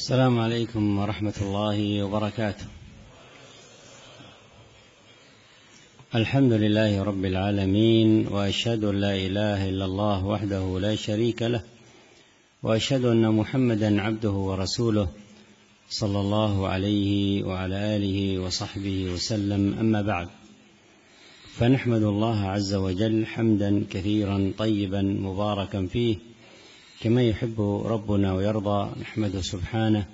السلام عليكم ورحمة الله وبركاته. الحمد لله رب العالمين، وأشهد أن لا إله إلا الله وحده لا شريك له، وأشهد أن محمدا عبده ورسوله صلى الله عليه وعلى آله وصحبه وسلم. أما بعد، فنحمد الله عز وجل حمدا كثيرا طيبا مباركا فيه كما يحب ربنا ويرضى. نحمده سبحانه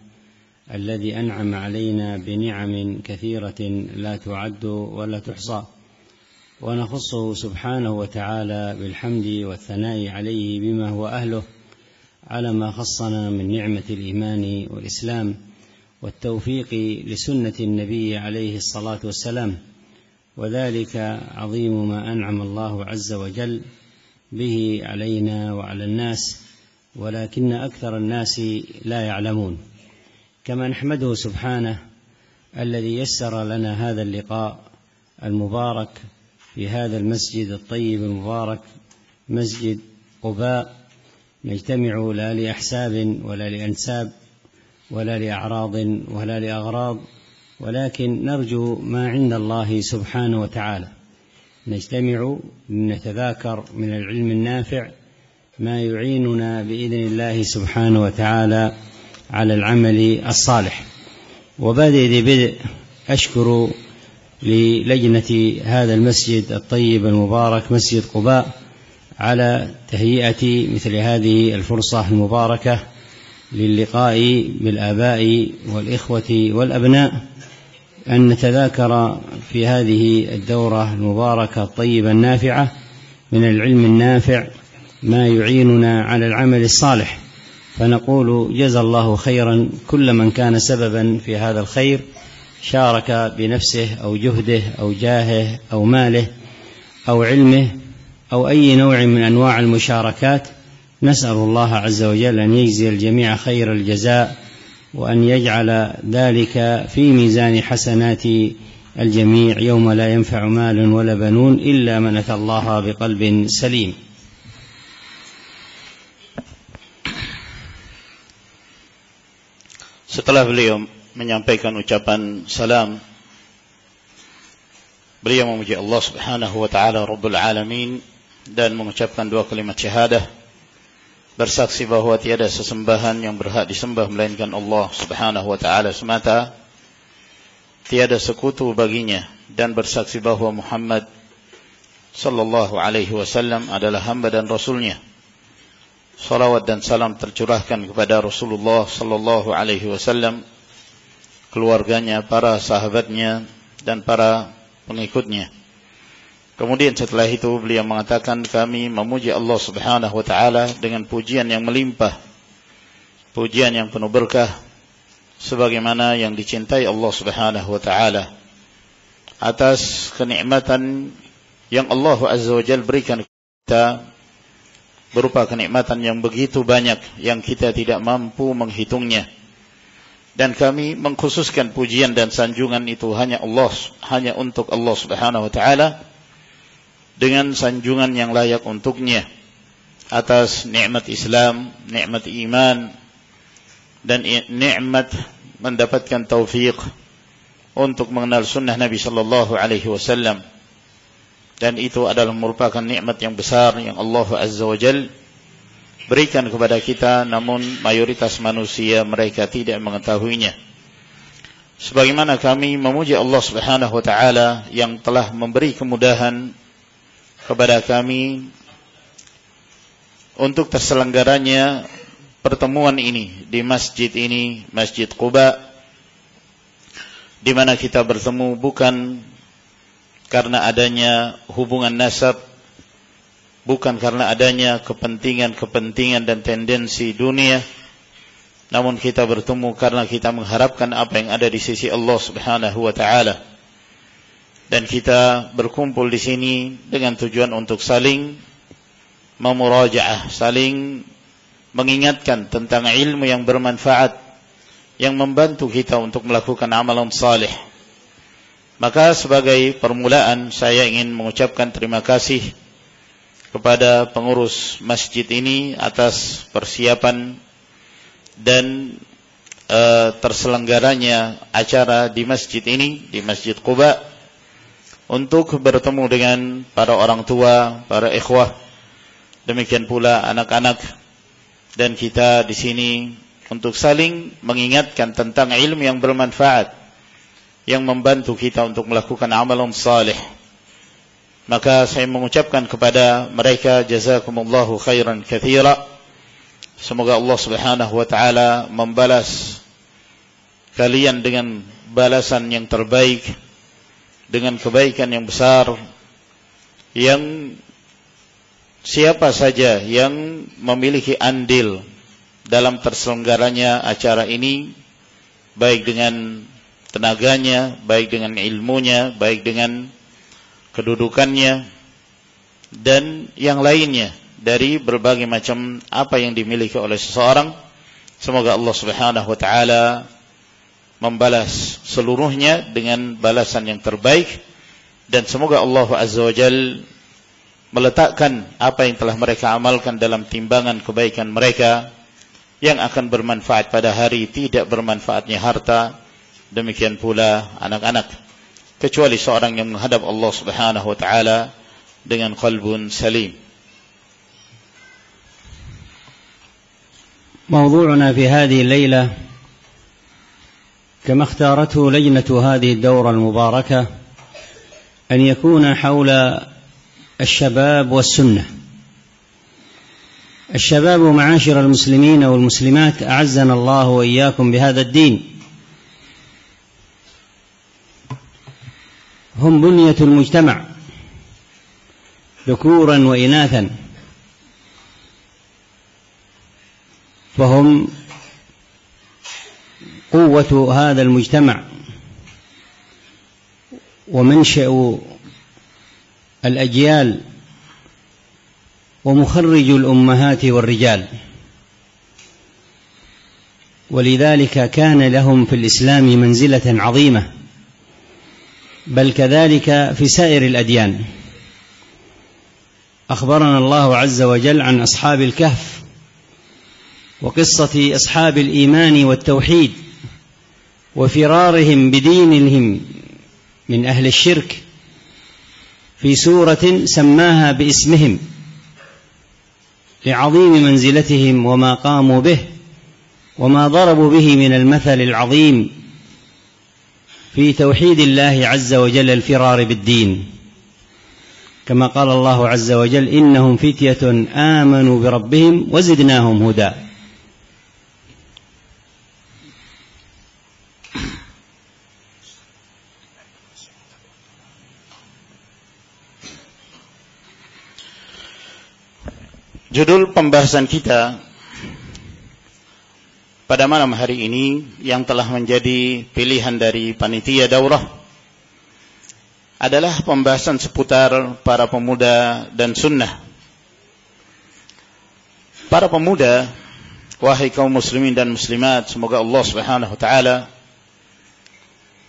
الذي أنعم علينا بنعم كثيرة لا تعد ولا تحصى، ونخصه سبحانه وتعالى بالحمد والثناء عليه بما هو أهله على ما خصنا من نعمة الإيمان والإسلام والتوفيق لسنة النبي عليه الصلاة والسلام، وذلك عظيم ما أنعم الله عز وجل به علينا وعلى الناس، ولكن أكثر الناس لا يعلمون. كما نحمده سبحانه الذي يسر لنا هذا اللقاء المبارك في هذا المسجد الطيب المبارك، مسجد قباء، نجتمع لا لأحساب ولا لأنساب ولا لأعراض ولا لأغراض، ولكن نرجو ما عند الله سبحانه وتعالى. نجتمع لنتذاكر من العلم النافع ما يعيننا بإذن الله سبحانه وتعالى على العمل الصالح. وبدء أشكر للجنة هذا المسجد الطيب المبارك مسجد قباء على تهيئة مثل هذه الفرصة المباركة للقاء بالآباء والإخوة والأبناء، أن نتذاكر في هذه الدورة المباركة الطيبة النافعة من العلم النافع ما يعيننا على العمل الصالح. فنقول جزا الله خيرا كل من كان سببا في هذا الخير، شارك بنفسه أو جهده أو جاهه أو ماله أو علمه أو أي نوع من أنواع المشاركات. نسأل الله عز وجل أن يجزي الجميع خير الجزاء، وأن يجعل ذلك في ميزان حسنات الجميع يوم لا ينفع مال ولا بنون إلا من أتى الله بقلب سليم. Setelah beliau menyampaikan ucapan salam, beliau memuji Allah Subhanahu wa taala Rabbul Alamin dan mengucapkan dua kalimat syahadah, bersaksi bahwa tiada sesembahan yang berhak disembah melainkan Allah Subhanahu wa taala semata, tiada sekutu baginya, dan bersaksi bahwa Muhammad sallallahu alaihi wasallam adalah hamba dan rasulnya. Salawat dan salam tercurahkan kepada Rasulullah sallallahu alaihi wasallam, keluarganya, para sahabatnya, dan para pengikutnya. Kemudian setelah itu beliau mengatakan, kami memuji Allah Subhanahu wa taala dengan pujian yang melimpah, pujian yang penuh berkah, sebagaimana yang dicintai Allah Subhanahu wa taala, atas kenikmatan yang Allah Azza wa Jalla berikan kita, berupa kenikmatan yang begitu banyak yang kita tidak mampu menghitungnya. Dan kami mengkhususkan pujian dan sanjungan itu hanya untuk Allah Subhanahu wa taala, dengan sanjungan yang layak untuknya atas nikmat Islam, nikmat iman, dan nikmat mendapatkan taufik untuk mengenal sunnah Nabi sallallahu alaihi wasallam. Dan itu adalah merupakan nikmat yang besar yang Allah Azza wa Jalla berikan kepada kita, namun mayoritas manusia mereka tidak mengetahuinya. Sebagaimana kami memuji Allah Subhanahu wa taala yang telah memberi kemudahan kepada kami untuk terselenggaranya pertemuan ini di masjid ini, Masjid Quba, di mana kita bertemu bukan karena adanya hubungan nasab, bukan karena adanya kepentingan dan tendensi dunia, namun kita bertemu karena kita mengharapkan apa yang ada di sisi Allah Subhanahu wa taala. Dan kita berkumpul di sini dengan tujuan untuk saling memurajaah, saling mengingatkan tentang ilmu yang bermanfaat, yang membantu kita untuk melakukan amalan saleh. Maka sebagai permulaan saya ingin mengucapkan terima kasih kepada pengurus masjid ini atas persiapan dan terselenggaranya acara di masjid ini, di Masjid Quba, untuk bertemu dengan para orang tua, para ikhwah, demikian pula anak-anak, dan kita di sini untuk saling mengingatkan tentang ilmu yang bermanfaat, yang membantu kita untuk melakukan amalan saleh. Maka saya mengucapkan kepada mereka jazakumullahu khairan katsira. Semoga Allah Subhanahu wa taala membalas kalian dengan balasan yang terbaik, dengan kebaikan yang besar, yang siapa saja yang memiliki andil dalam terselenggaranya acara ini, baik dengan tenaganya, baik dengan ilmunya, baik dengan kedudukannya, dan yang lainnya dari berbagai macam apa yang dimiliki oleh seseorang. Semoga Allah Subhanahu wa taala membalas seluruhnya dengan balasan yang terbaik, dan semoga Allah Azza wa Jalla meletakkan apa yang telah mereka amalkan dalam timbangan kebaikan mereka yang akan bermanfaat pada hari tidak bermanfaatnya harta, demikian pula anak-anak, kecuali seorang yang menghadap Allah Subhanahu wa taala dengan qalbun salim. موضوعنا في هذه الليلة كما اختارته لجنة هذه الدورة المباركة أن يكون حول الشباب والسنة. الشباب معاشر المسلمين والمسلمات أعزنا الله وإياكم بهذا الدين، هم بنية المجتمع ذكورا وإناثا، فهم قوة هذا المجتمع ومنشأ الأجيال ومخرج الأمهات والرجال، ولذلك كان لهم في الإسلام منزلة عظيمة، بل كذلك في سائر الأديان. أخبرنا الله عز وجل عن أصحاب الكهف وقصة أصحاب الإيمان والتوحيد وفرارهم بدينهم من أهل الشرك في سورة سماها باسمهم لعظيم منزلتهم وما قاموا به وما ضربوا به من المثل العظيم في توحيد الله عز وجل الفرار بالدين، كما قال الله عز وجل إنهم فتية آمنوا بربهم وزدناهم هدى. Judul pembahasan kita pada malam hari ini yang telah menjadi pilihan dari panitia daurah adalah pembahasan seputar para pemuda dan sunnah. Para pemuda, wahai kaum muslimin dan muslimat, semoga Allah Subhanahu wa taala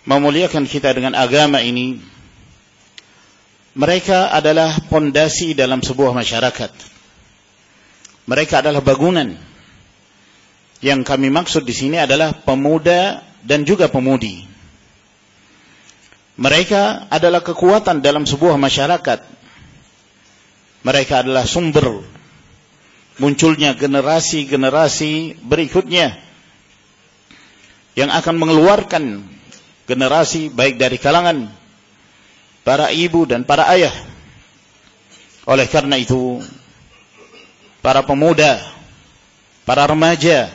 memuliakan kita dengan agama ini. Mereka adalah pondasi dalam sebuah masyarakat. Mereka adalah bangunan. Yang kami maksud di sini adalah pemuda dan juga pemudi. Mereka adalah kekuatan dalam sebuah masyarakat. Mereka adalah sumber munculnya generasi-generasi berikutnya yang akan mengeluarkan generasi baik dari kalangan para ibu dan para ayah. Oleh karena itu, para pemuda, para remaja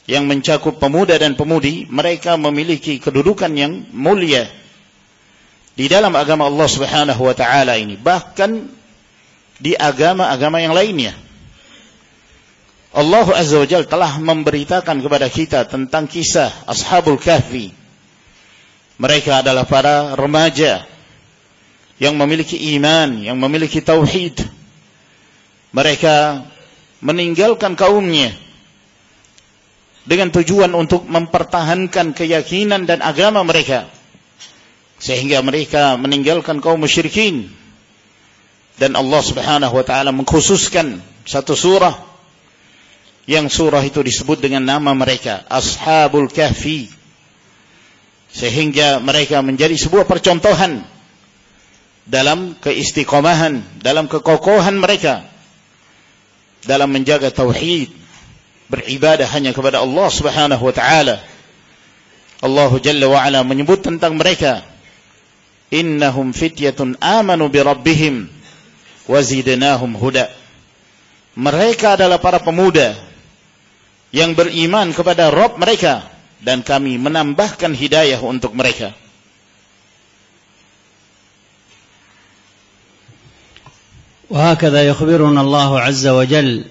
yang mencakup pemuda dan pemudi, mereka memiliki kedudukan yang mulia di dalam agama Allah Subhanahu wa taala ini, bahkan di agama-agama yang lainnya. Allah Azza wa Jalla telah memberitakan kepada kita tentang kisah Ashabul Kahfi. Mereka adalah para remaja yang memiliki iman, yang memiliki tauhid. Mereka meninggalkan kaumnya dengan tujuan untuk mempertahankan keyakinan dan agama mereka, sehingga mereka meninggalkan kaum musyrikin. Dan Allah Subhanahu wa taala mengkhususkan satu surah yang surah itu disebut dengan nama mereka, Ashabul Kahfi, sehingga mereka menjadi sebuah percontohan dalam keistiqomahan, dalam kekokohan mereka dalam menjaga tauhid, beribadah hanya kepada Allah Subhanahu wa taala. Allah Jalla wa Ala menyebut tentang mereka, innahum fityatun amanu bi rabbihim wa zidnahum huda. Mereka adalah para pemuda yang beriman kepada Rabb mereka, dan kami menambahkan hidayah untuk mereka. وهكذا يخبرنا الله عز وجل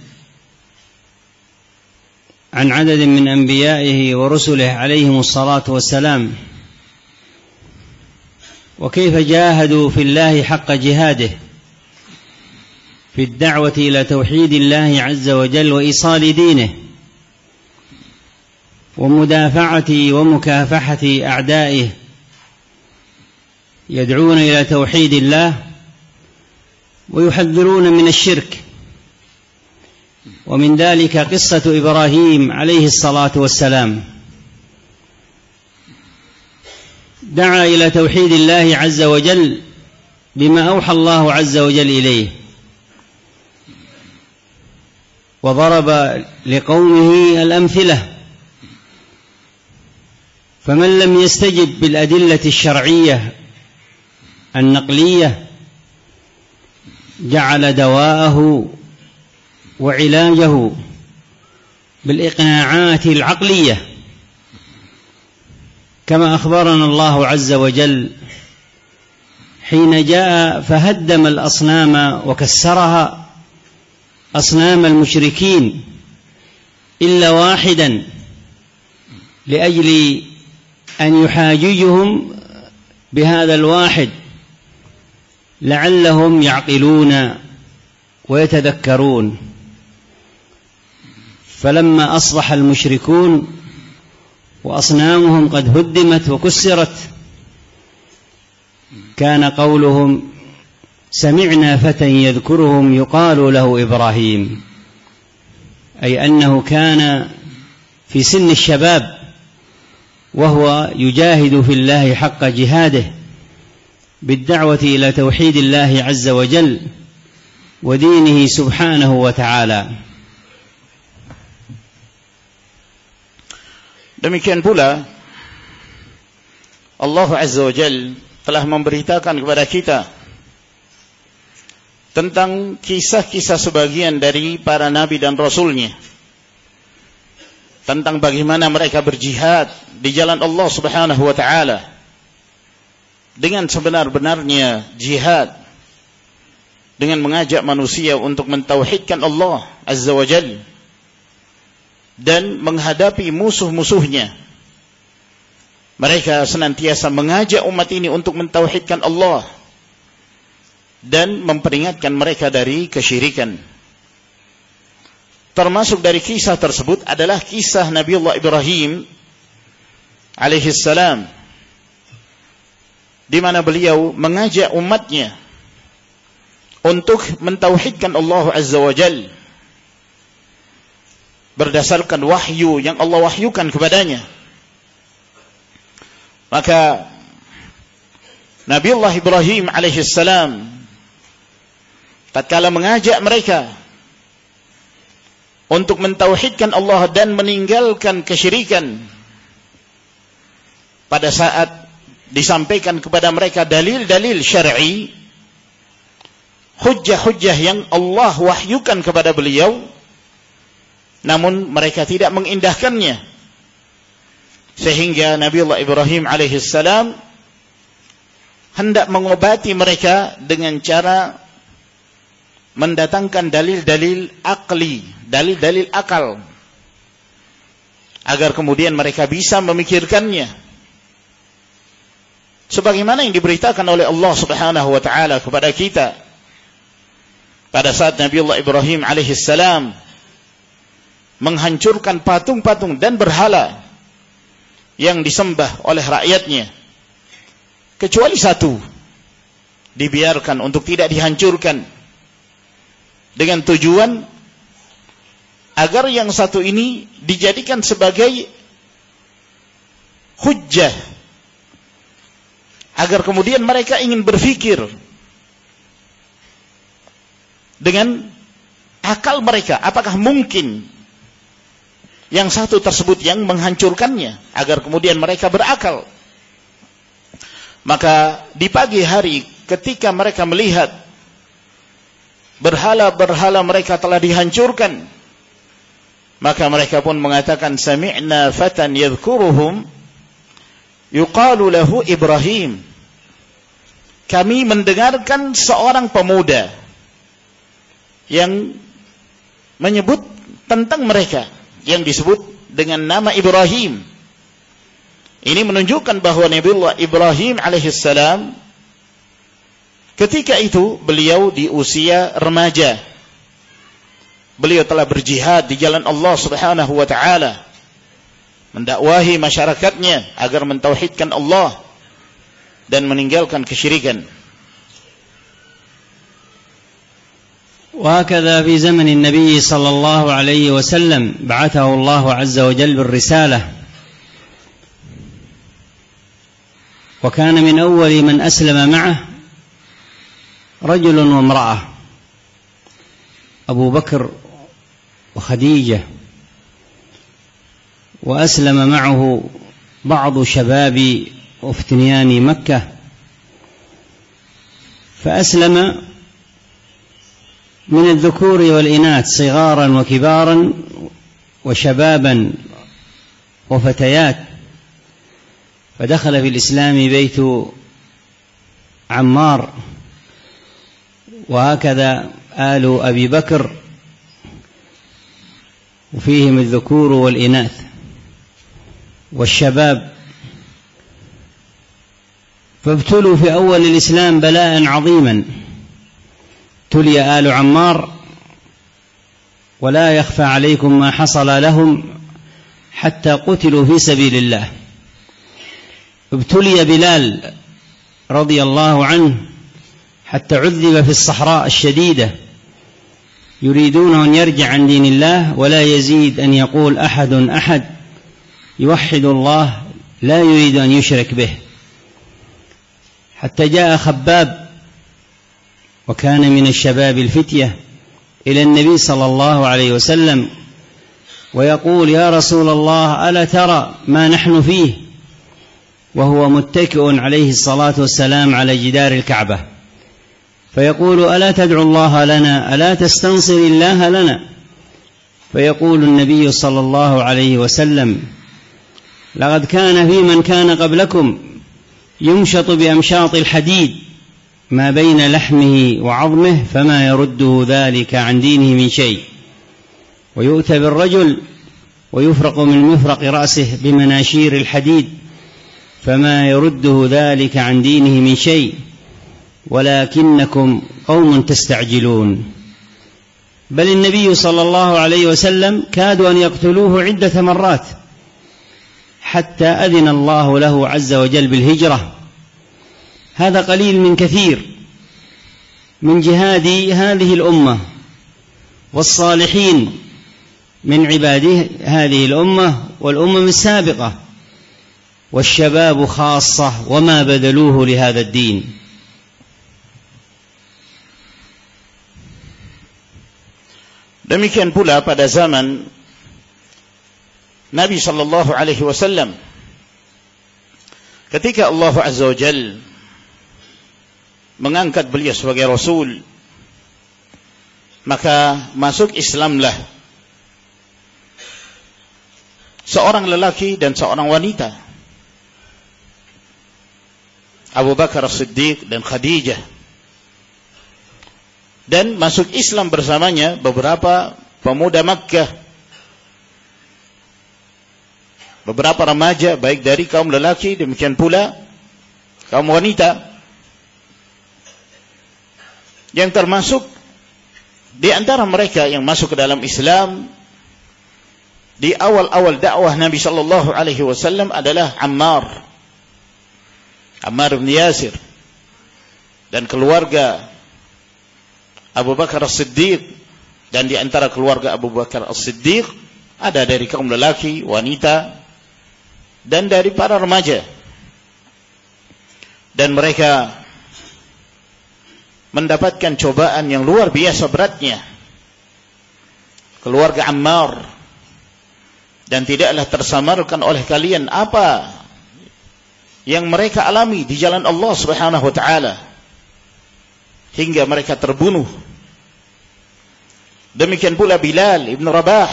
عن عدد من أنبيائه ورسله عليهم الصلاة والسلام، وكيف جاهدوا في الله حق جهاده في الدعوة إلى توحيد الله عز وجل وإيصال دينه ومدافعة ومكافحة أعدائه، يدعون إلى توحيد الله ويحذرون من الشرك. ومن ذلك قصة إبراهيم عليه الصلاة والسلام، دعا إلى توحيد الله عز وجل بما أوحى الله عز وجل إليه، وضرب لقومه الأمثلة، فمن لم يستجب بالأدلة الشرعية النقلية جعل دواءه وعلاجه بالإقناعات العقلية، كما أخبرنا الله عز وجل حين جاء فهدم الأصنام وكسرها، أصنام المشركين، إلا واحدا لأجل أن يحاججهم بهذا الواحد لعلهم يعقلون ويتذكرون. فلما أصبح المشركون وأصنامهم قد هدمت وكسرت، كان قولهم سمعنا فتى يذكرهم يقال له إبراهيم، أي أنه كان في سن الشباب وهو يجاهد في الله حق جهاده بالدعوة إلى توحيد الله عز وجل ودينه سبحانه وتعالى. Demikian pula Allah Azza wa Jal telah memberitakan kepada kita tentang kisah-kisah sebagian dari para nabi dan rasulnya, tentang bagaimana mereka berjihad di jalan Allah Subhanahu wa taala dengan sebenar-benarnya jihad, dengan mengajak manusia untuk mentauhidkan Allah Azza wa Jal dan menghadapi musuh-musuhnya. Mereka senantiasa mengajak umat ini untuk mentauhidkan Allah dan memperingatkan mereka dari kesyirikan. Termasuk dari kisah tersebut adalah kisah Nabiullah Ibrahim alaihi salam, di mana beliau mengajak umatnya untuk mentauhidkan Allah Azza wa Jal berdasarkan wahyu yang Allah wahyukan kepadanya. Maka Nabiullah Ibrahim alaihi salam tatkala mengajak mereka untuk mentauhidkan Allah dan meninggalkan kesyirikan, pada saat disampaikan kepada mereka dalil-dalil syar'i, hujjah-hujjah yang Allah wahyukan kepada beliau, namun mereka tidak mengindahkannya, sehingga Nabiullah Ibrahim alaihissalam hendak mengobati mereka dengan cara mendatangkan dalil-dalil akli, dalil-dalil akal, agar kemudian mereka bisa memikirkannya, sebagaimana yang diberitakan oleh Allah Subhanahu wa taala kepada kita pada saat Nabiullah Ibrahim alaihissalam menghancurkan patung-patung dan berhala yang disembah oleh rakyatnya, kecuali satu dibiarkan untuk tidak dihancurkan, dengan tujuan agar yang satu ini dijadikan sebagai hujjah, agar kemudian mereka ingin berpikir dengan akal mereka, apakah mungkin yang satu tersebut yang menghancurkannya, agar kemudian mereka berakal. Maka di pagi hari ketika mereka melihat berhala-berhala mereka telah dihancurkan, maka mereka pun mengatakan, sami'na fatan yadhkuruhum yuqalu lahu Ibrahim. Kami mendengarkan seorang pemuda yang menyebut tentang mereka, yang disebut dengan nama Ibrahim. Ini menunjukkan bahwa Nabiullah Ibrahim alaihissalam ketika itu beliau di usia remaja. Beliau telah berjihad di jalan Allah Subhanahu wa taala, mendakwahi masyarakatnya agar mentauhidkan Allah dan meninggalkan kesyirikan. وهكذا في زمن النبي صلى الله عليه وسلم بعثه الله عز وجل بالرسالة، وكان من أول من أسلم معه رجل وامرأة، أبو بكر وخديجة، وأسلم معه بعض شباب وفتيان مكة، فأسلم من الذكور والإناث صغارا وكبارا وشبابا وفتيات. فدخل في الإسلام بيت عمار، وهكذا آل أبي بكر، وفيهم الذكور والإناث والشباب. فابتلوا في أول الإسلام بلاء عظيما، ابتلي آل عمار، ولا يخفى عليكم ما حصل لهم حتى قتلوا في سبيل الله. ابتلي بلال رضي الله عنه حتى عذب في الصحراء الشديدة، يريدون أن يرجع عن دين الله ولا يزيد أن يقول أحد أحد، يوحد الله لا يريد أن يشرك به. حتى جاء خباب، وكان من الشباب الفتية، إلى النبي صلى الله عليه وسلم ويقول: يا رسول الله، ألا ترى ما نحن فيه؟ وهو متكئ عليه الصلاة والسلام على جدار الكعبة، فيقول: ألا تدعو الله لنا؟ ألا تستنصر الله لنا؟ فيقول النبي صلى الله عليه وسلم: لقد كان في من كان قبلكم يمشط بأمشاط الحديد ما بين لحمه وعظمه فما يرده ذلك عن دينه من شيء، ويؤتى بالرجل ويفرق من مفرق رأسه بمناشير الحديد فما يرده ذلك عن دينه من شيء، ولكنكم قوم تستعجلون. بل النبي صلى الله عليه وسلم كادوا أن يقتلوه عدة مرات حتى أذن الله له عز وجل بالهجرة. هذا قليل من كثير من جهاد هذه الأمة والصالحين من عباده هذه الأمة والأمم السابقة، والشباب خاصة وما بذلوه لهذا الدين. Demikian pula pada zaman Nabi sallallahu alaihi wasallam, ketika Allah Azza wa Jalla mengangkat beliau sebagai rasul, maka masuk Islamlah seorang lelaki dan seorang wanita, Abu Bakar As-Siddiq dan Khadijah, dan masuk Islam bersamanya beberapa pemuda Makkah, beberapa remaja baik dari kaum lelaki demikian pula kaum wanita, yang termasuk di antara mereka yang masuk ke dalam Islam di awal-awal dakwah Nabi sallallahu alaihi wasallam adalah Ammar bin Yasir dan keluarga Abu Bakar As-Siddiq Dan di antara keluarga Abu Bakar As-Siddiq ada dari kaum lelaki, wanita, dan dari para remaja. Dan mereka mendapatkan cobaan yang luar biasa beratnya. Keluarga Ammar, dan tidaklah tersamarkan oleh kalian apa yang mereka alami di jalan Allah Subhanahu wa taala hingga mereka terbunuh. Demikian pula Bilal ibn Rabah,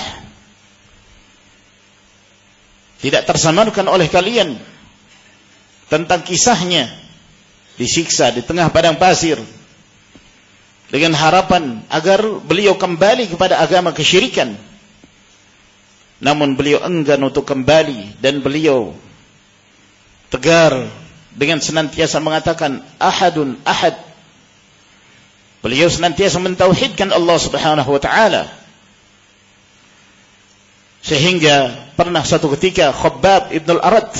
tidak tersamarkan oleh kalian tentang kisahnya disiksa di tengah padang pasir dengan harapan agar beliau kembali kepada agama kesyirikan. Namun beliau enggan untuk kembali, dan beliau tegar dengan senantiasa mengatakan ahadun ahad. Beliau senantiasa mentauhidkan Allah Subhanahu wa taala. Sehingga pernah satu ketika Khabbab ibn al-Arad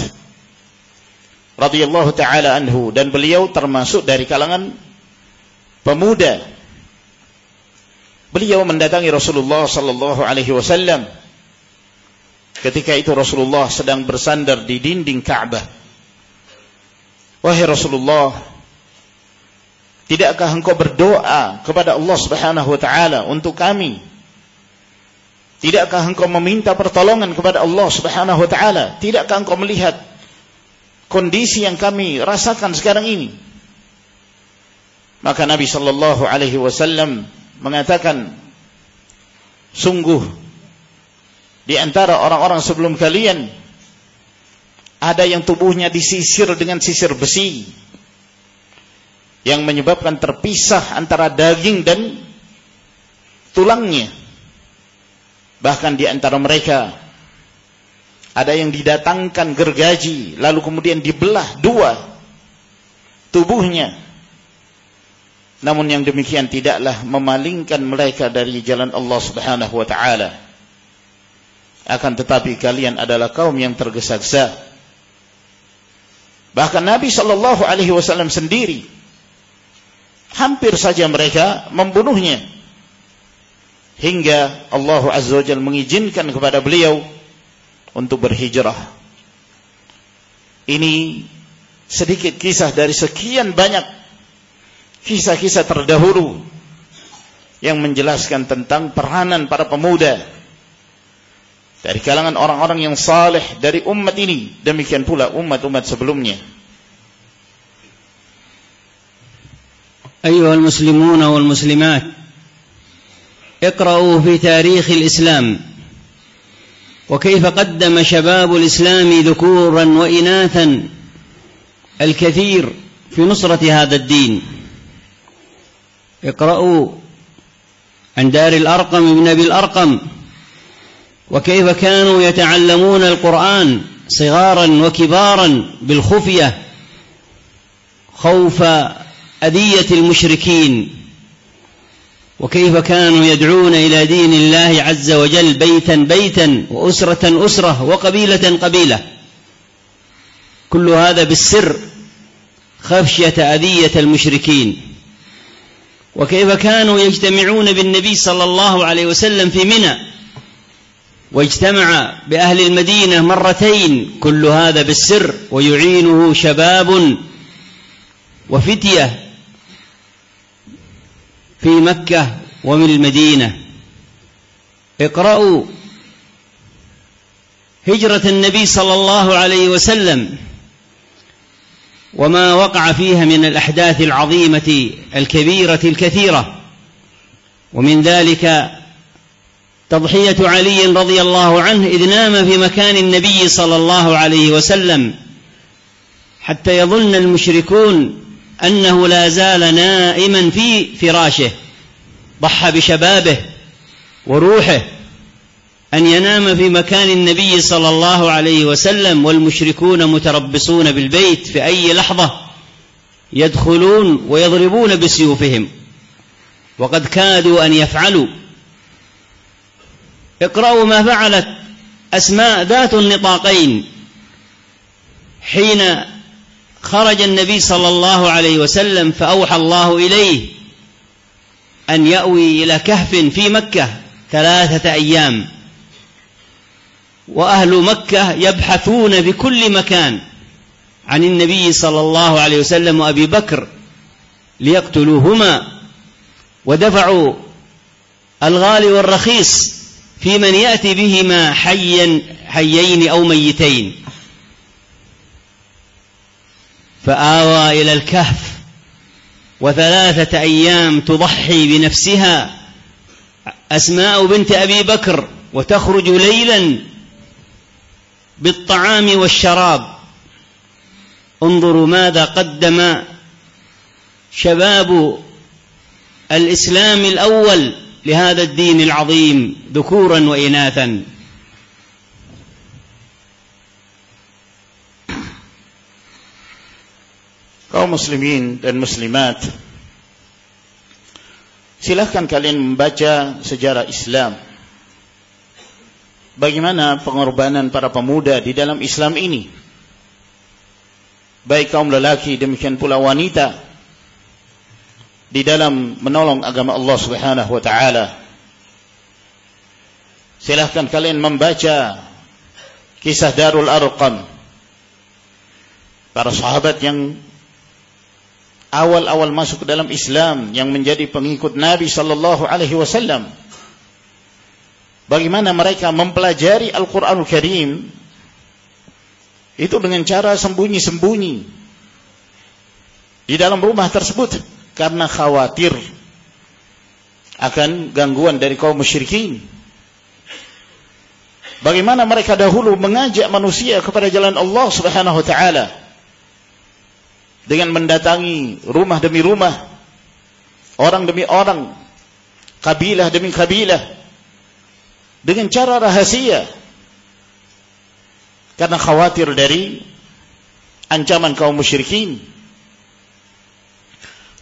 radhiyallahu taala anhu, dan beliau termasuk dari kalangan pemuda, beliau mendatangi Rasulullah sallallahu alaihi wasallam. Ketika itu Rasulullah sedang bersandar di dinding Ka'bah. Wahai Rasulullah, tidakkah engkau berdoa kepada Allah Subhanahu wa taala untuk kami? Tidakkah engkau meminta pertolongan kepada Allah Subhanahu wa taala? Tidakkah engkau melihat kondisi yang kami rasakan sekarang ini? Maka Nabi sallallahu alaihi wasallam mengatakan, sungguh di antara orang-orang sebelum kalian ada yang tubuhnya disisir dengan sisir besi yang menyebabkan terpisah antara daging dan tulangnya. Bahkan di antara mereka ada yang didatangkan gergaji lalu kemudian dibelah dua tubuhnya. Namun yang demikian tidaklah memalingkan mereka dari jalan Allah Subhanahu wa taala. Akan tetapi kalian adalah kaum yang tergesa-gesa. Bahkan Nabi sallallahu alaihi wasallam sendiri hampir saja mereka membunuhnya, hingga Allah Azza wa Jalla mengizinkan kepada beliau untuk berhijrah. Ini sedikit kisah dari sekian banyak kisah-kisah terdahulu yang menjelaskan tentang peranan para pemuda dari kalangan orang-orang yang saleh dari umat ini, demikian pula umat-umat sebelumnya. أيها المسلمون والمسلمات، اقرأوا في تاريخ الإسلام وكيف قدم شباب الإسلام ذكورا وإناثا الكثير في نصرة هذا الدين. اقرأوا عن دار الأرقم ابن أبي الأرقم وكيف كانوا يتعلمون القرآن صغارا وكبارا بالخفية خوف أذية المشركين، وكيف كانوا يدعون إلى دين الله عز وجل بيتا بيتا وأسرة أسرة وقبيلة قبيلة، كل هذا بالسر خشية أذية المشركين. وكيف كانوا يجتمعون بالنبي صلى الله عليه وسلم في منى، واجتمع بأهل المدينة مرتين، كل هذا بالسر، ويعينه شباب وفتية في مكة ومن المدينة. اقرأوا هجرة النبي صلى الله عليه وسلم وما وقع فيها من الأحداث العظيمة الكبيرة الكثيرة، ومن ذلك تضحية علي رضي الله عنه إذ نام في مكان النبي صلى الله عليه وسلم حتى يظن المشركون أنه لا زال نائما في فراشه، ضحى بشبابه وروحه أن ينام في مكان النبي صلى الله عليه وسلم والمشركون متربصون بالبيت، في أي لحظة يدخلون ويضربون بسيوفهم، وقد كادوا أن يفعلوا. اقرأوا ما فعلت أسماء ذات النطاقين حين خرج النبي صلى الله عليه وسلم فأوحى الله إليه أن يأوي إلى كهف في مكة 3 أيام، وأهل مكة يبحثون بكل مكان عن النبي صلى الله عليه وسلم وأبي بكر ليقتلوهما، ودفعوا الغالي والرخيص في من يأتي بهما حيين أو ميتين، فآوى إلى الكهف، و3 أيام تضحي بنفسها أسماء بنت أبي بكر، وتخرج ليلا بالطعام والشراب. انظروا ماذا قدم شباب الإسلام الأول لهذا الدين العظيم ذكورا وإناثا. Kaum muslimin dan muslimat, silahkan kalian membaca sejarah Islam. Bagaimana pengorbanan para pemuda di dalam Islam ini, baik kaum lelaki demikian pula wanita, di dalam menolong agama Allah Subhanahu wa taala. Silahkan kalian membaca kisah Darul Arqam, para sahabat yang awal-awal masuk ke dalam Islam, yang menjadi pengikut Nabi sallallahu alaihi wasallam. Bagaimana mereka mempelajari Al-Qur'anul Karim itu dengan cara sembunyi-sembunyi di dalam rumah tersebut, karena khawatir akan gangguan dari kaum musyrikin. Bagaimana mereka dahulu mengajak manusia kepada jalan Allah Subhanahu wa taala dengan mendatangi rumah demi rumah, orang demi orang, kabilah demi kabilah, dengan cara rahasia, karena khawatir dari ancaman kaum musyrikin.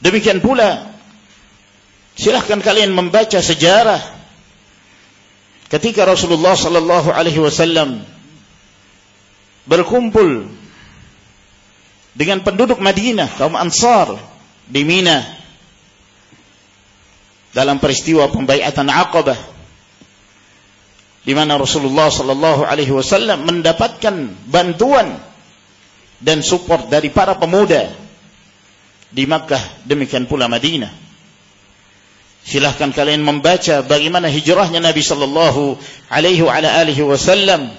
Demikian pula, silahkan kalian membaca sejarah ketika Rasulullah sallallahu alaihi wasallam berkumpul dengan penduduk Madinah, kaum Ansar di Mina, dalam peristiwa pembaiatan Aqabah, di mana Rasulullah sallallahu alaihi wasallam mendapatkan bantuan dan support dari para pemuda di Makkah, demikian pula Madinah. Silahkan kalian membaca bagaimana hijrahnya Nabi sallallahu alaihi wasallam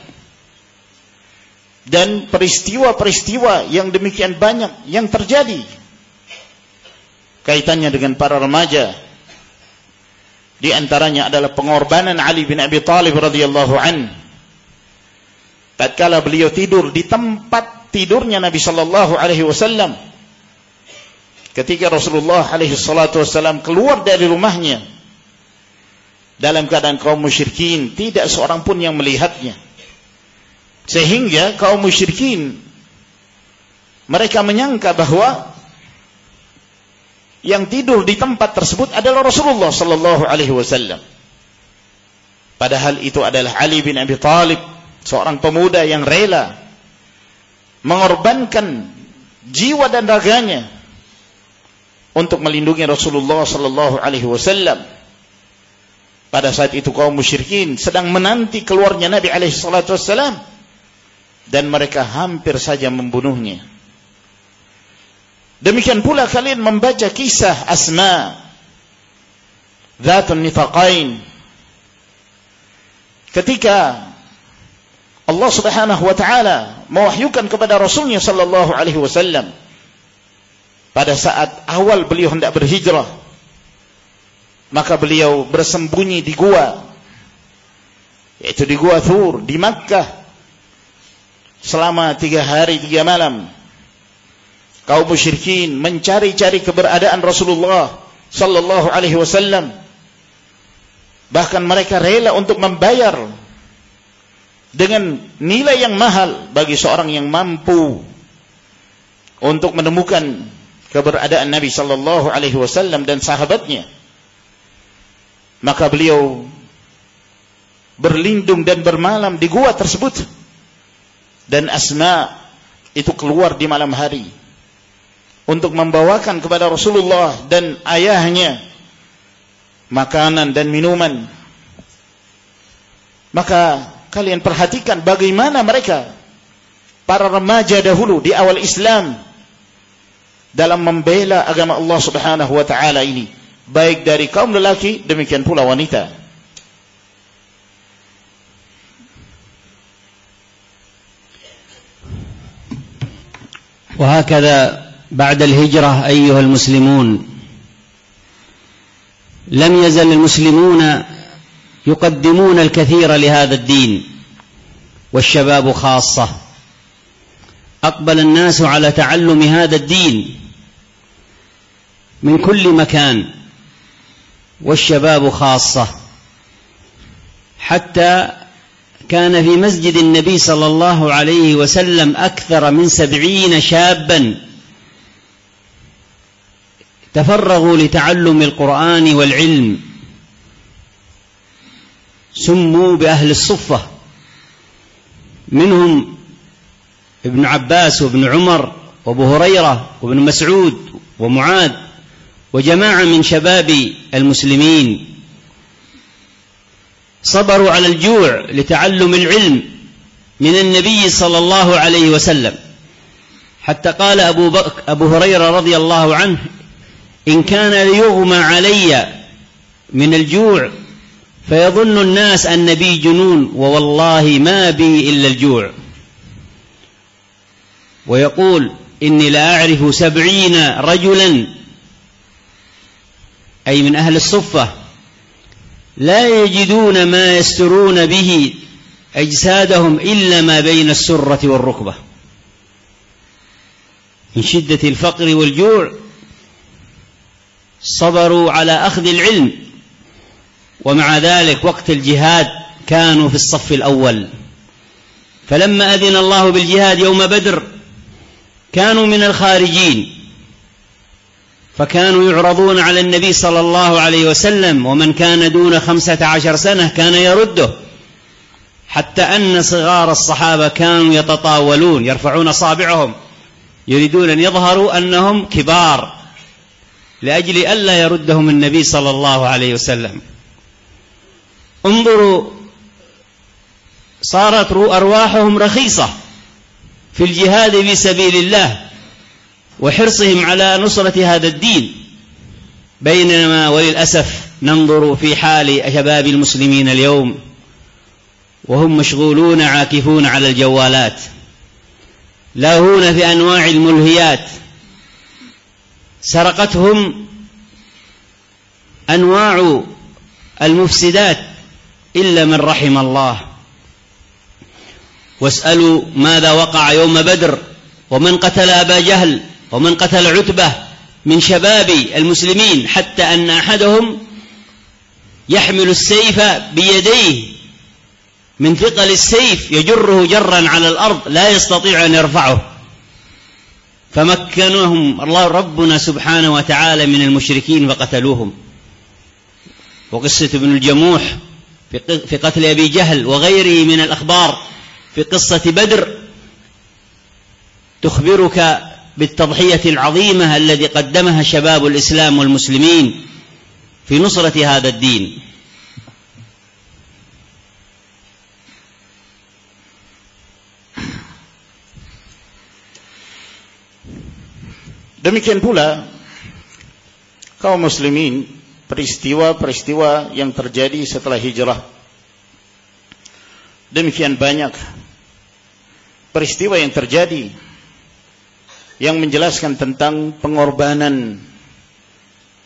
dan peristiwa-peristiwa yang demikian banyak yang terjadi kaitannya dengan para remaja. Di antaranya adalah pengorbanan Ali bin Abi Thalib radhiyallahu an, tatkala beliau tidur di tempat tidurnya Nabi sallallahu alaihi wasallam, ketika Rasulullah alaihi salatu wasallam keluar dari rumahnya dalam keadaan kaum musyrikin, tidak seorang pun yang melihatnya, sehingga kaum musyrikin mereka menyangka bahwa yang tidur di tempat tersebut adalah Rasulullah sallallahu alaihi wasallam. Padahal itu adalah Ali bin Abi Thalib, seorang pemuda yang rela mengorbankan jiwa dan raganya untuk melindungi Rasulullah sallallahu alaihi wasallam. Pada saat itu kaum musyrikin sedang menanti keluarnya Nabi alaihi salatu wasallam, dan mereka hampir saja membunuhnya. Demikian pula kalian membaca kisah Asma Dzatun Nifaqain, ketika Allah Subhanahu wa taala mewahyukan kepada Rasulnya sallallahu alaihi wasallam pada saat awal beliau hendak berhijrah, maka beliau bersembunyi di gua, yaitu di gua Thur di Makkah, selama 3 hari 3 malam. Kaum musyrikin mencari-cari keberadaan Rasulullah sallallahu alaihi wasallam. Bahkan mereka rela untuk membayar dengan nilai yang mahal bagi seorang yang mampu untuk menemukan keberadaan Nabi sallallahu alaihi wasallam dan sahabatnya. Maka beliau berlindung dan bermalam di gua tersebut, dan Asma itu keluar di malam hari untuk membawakan kepada Rasulullah dan ayahnya makanan dan minuman. Maka kalian perhatikan bagaimana mereka, para remaja dahulu di awal Islam, dalam membela agama Allah Subhanahu wa taala ini, baik dari kaum lelaki demikian pula wanita. وهكذا بعد الهجرة أيها المسلمون لم يزل المسلمون يقدمون الكثير لهذا الدين، والشباب خاصة. أقبل الناس على تعلم هذا الدين من كل مكان، والشباب خاصة، حتى كان في مسجد النبي صلى الله عليه وسلم أكثر من 70 شابا تفرغوا لتعلم القرآن والعلم، سموا بأهل الصفة، منهم ابن عباس وابن عمر وابو هريرة وابن مسعود ومعاذ وجماعة من شباب المسلمين، صبروا على الجوع لتعلم العلم من النبي صلى الله عليه وسلم، حتى قال أبو هريرة رضي الله عنه: إن كان ليغمى علي من الجوع فيظن الناس أن بي جنون، ووالله ما بي إلا الجوع. ويقول: إني لا أعرف 70 رجلا، أي من أهل الصفة، لا يجدون ما يسترون به أجسادهم إلا ما بين السرة والركبة، من شدة الفقر والجوع صبروا على أخذ العلم، ومع ذلك وقت الجهاد كانوا في الصف الأول. فلما أذن الله بالجهاد يوم بدر كانوا من الخارجين، فكانوا يعرضون على النبي صلى الله عليه وسلم، ومن كان دون 15 سنة كان يرده، حتى أن صغار الصحابة كانوا يتطاولون يرفعون أصابعهم يريدون أن يظهروا أنهم كبار لأجل ألا يردهم النبي صلى الله عليه وسلم. انظروا، صارت أرواحهم رخيصة في الجهاد في سبيل الله وحرصهم على نصرة هذا الدين، بينما وللأسف ننظر في حال شباب المسلمين اليوم وهم مشغولون عاكفون على الجوالات، لاهون في أنواع الملهيات، سرقتهم أنواع المفسدات إلا من رحم الله. واسألوا ماذا وقع يوم بدر، ومن قتل أبا جهل، ومن قتل عتبة من شباب المسلمين، حتى أن أحدهم يحمل السيف بيديه من ثقل السيف يجره جرا على الأرض لا يستطيع أن يرفعه، فمكنهم الله ربنا سبحانه وتعالى من المشركين فقتلوهم. وقصة ابن الجموح في قتل أبي جهل وغيره من الأخبار في قصة بدر تخبرك بالتضحية العظيمة التي قدمها شباب الإسلام والمسلمين في نصرة هذا الدين. Demikian pula kaum muslimin, peristiwa-peristiwa yang terjadi setelah hijrah. Demikian banyak peristiwa yang terjadi yang menjelaskan tentang pengorbanan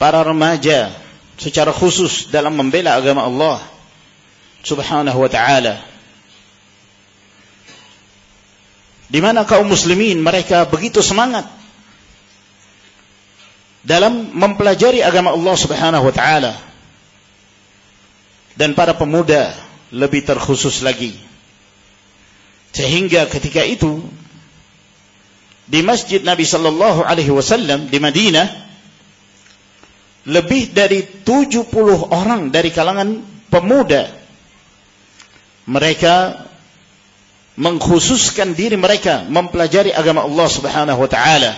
para remaja secara khusus dalam membela agama Allah Subhanahu wa ta'ala, di mana kaum muslimin mereka begitu semangat dalam mempelajari agama Allah Subhanahu wa ta'ala, dan para pemuda lebih terkhusus lagi, sehingga ketika itu di masjid Nabi sallallahu alaihi wasallam di Madinah lebih dari 70 orang dari kalangan pemuda mereka mengkhususkan diri mereka mempelajari agama Allah Subhanahu wa ta'ala.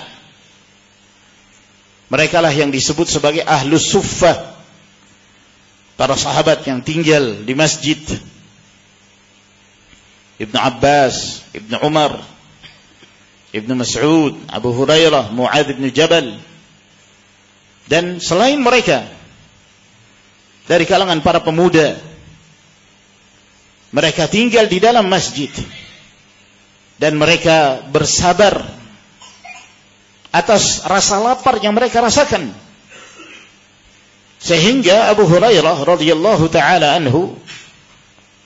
Mereka lah yang disebut sebagai ahlus suffah, para sahabat yang tinggal di masjid, Ibnu Abbas, Ibnu Umar, Ibnu Mas'ud, Abu Hurairah, Mu'adz bin Jabal, dan selain mereka dari kalangan para pemuda. Mereka tinggal di dalam masjid dan mereka bersabar atas rasa lapar yang mereka rasakan. Sehingga Abu Hurairah radhiyallahu taala anhu,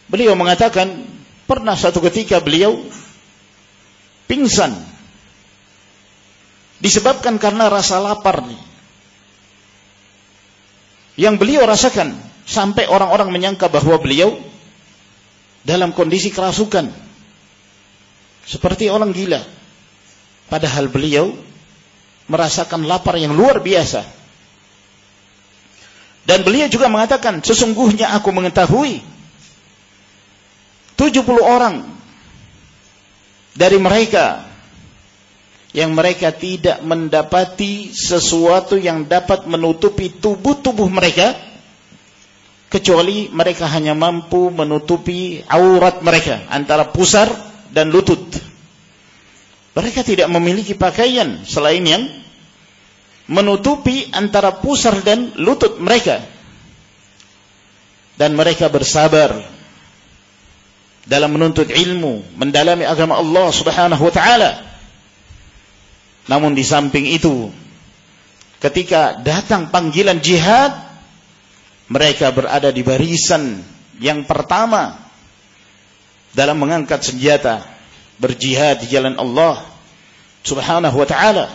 beliau mengatakan pernah suatu ketika beliau pingsan disebabkan karena rasa lapar yang beliau rasakan, sampai orang-orang menyangka bahwa beliau dalam kondisi kerasukan seperti orang gila, padahal beliau merasakan lapar yang luar biasa. Dan beliau juga mengatakan, sesungguhnya aku mengetahui 70 orang dari mereka yang mereka tidak mendapati sesuatu yang dapat menutupi tubuh-tubuh mereka, kecuali mereka hanya mampu menutupi aurat mereka antara pusar dan lutut. Mereka tidak memiliki pakaian selain yang menutupi antara pusar dan lutut mereka. Dan mereka bersabar dalam menuntut ilmu, mendalami agama Allah Subhanahu wa taala. Namun di samping itu, ketika datang panggilan jihad, mereka berada di barisan yang pertama dalam mengangkat senjata, berjihad di jalan Allah Subhanahu wa taala.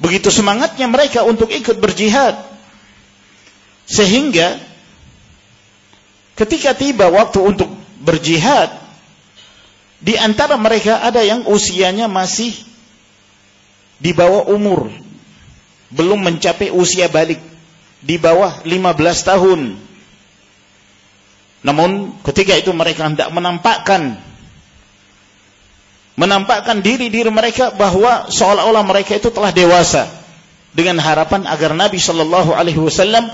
Begitu semangatnya mereka untuk ikut berjihad, sehingga ketika tiba waktu untuk berjihad, di antara mereka ada yang usianya masih di bawah umur, belum mencapai usia balik, di bawah 15 tahun. Namun ketika itu mereka hendak menampakkan diri mereka bahwa seolah-olah mereka itu telah dewasa, dengan harapan agar Nabi Shallallahu Alaihi Wasallam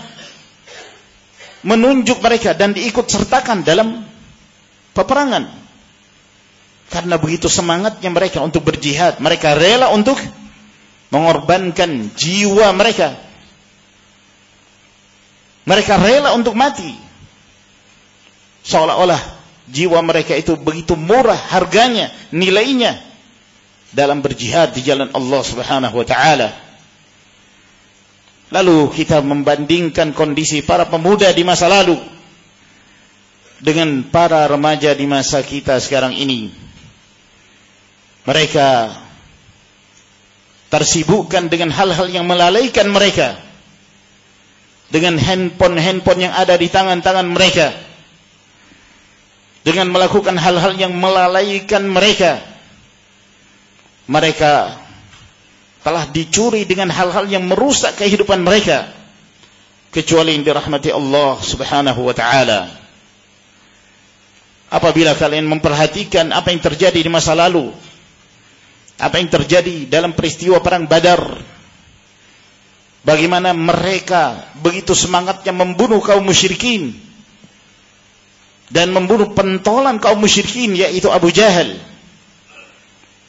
menunjuk mereka dan diikut sertakan dalam peperangan. Karena begitu semangatnya mereka untuk berjihad, mereka rela untuk mengorbankan jiwa mereka. Mereka rela untuk mati, seolah-olah jiwa mereka itu begitu murah harganya, nilainya dalam berjihad di jalan Allah Subhanahu wa taala. Lalu kita membandingkan kondisi para pemuda di masa lalu dengan para remaja di masa kita sekarang ini. Mereka tersibukkan dengan hal-hal yang melalaikan mereka, dengan handphone yang ada di tangan-tangan mereka, dengan melakukan hal-hal yang melalaikan mereka. Mereka telah dicuri dengan hal-hal yang merusak kehidupan mereka, kecuali yang dirahmati Allah Subhanahu wa taala. Apabila kalian memperhatikan apa yang terjadi di masa lalu, apa yang terjadi dalam peristiwa perang Badar, bagaimana mereka begitu semangatnya membunuh kaum musyrikin dan membunuh pentolan kaum musyrikin, yaitu Abu Jahal.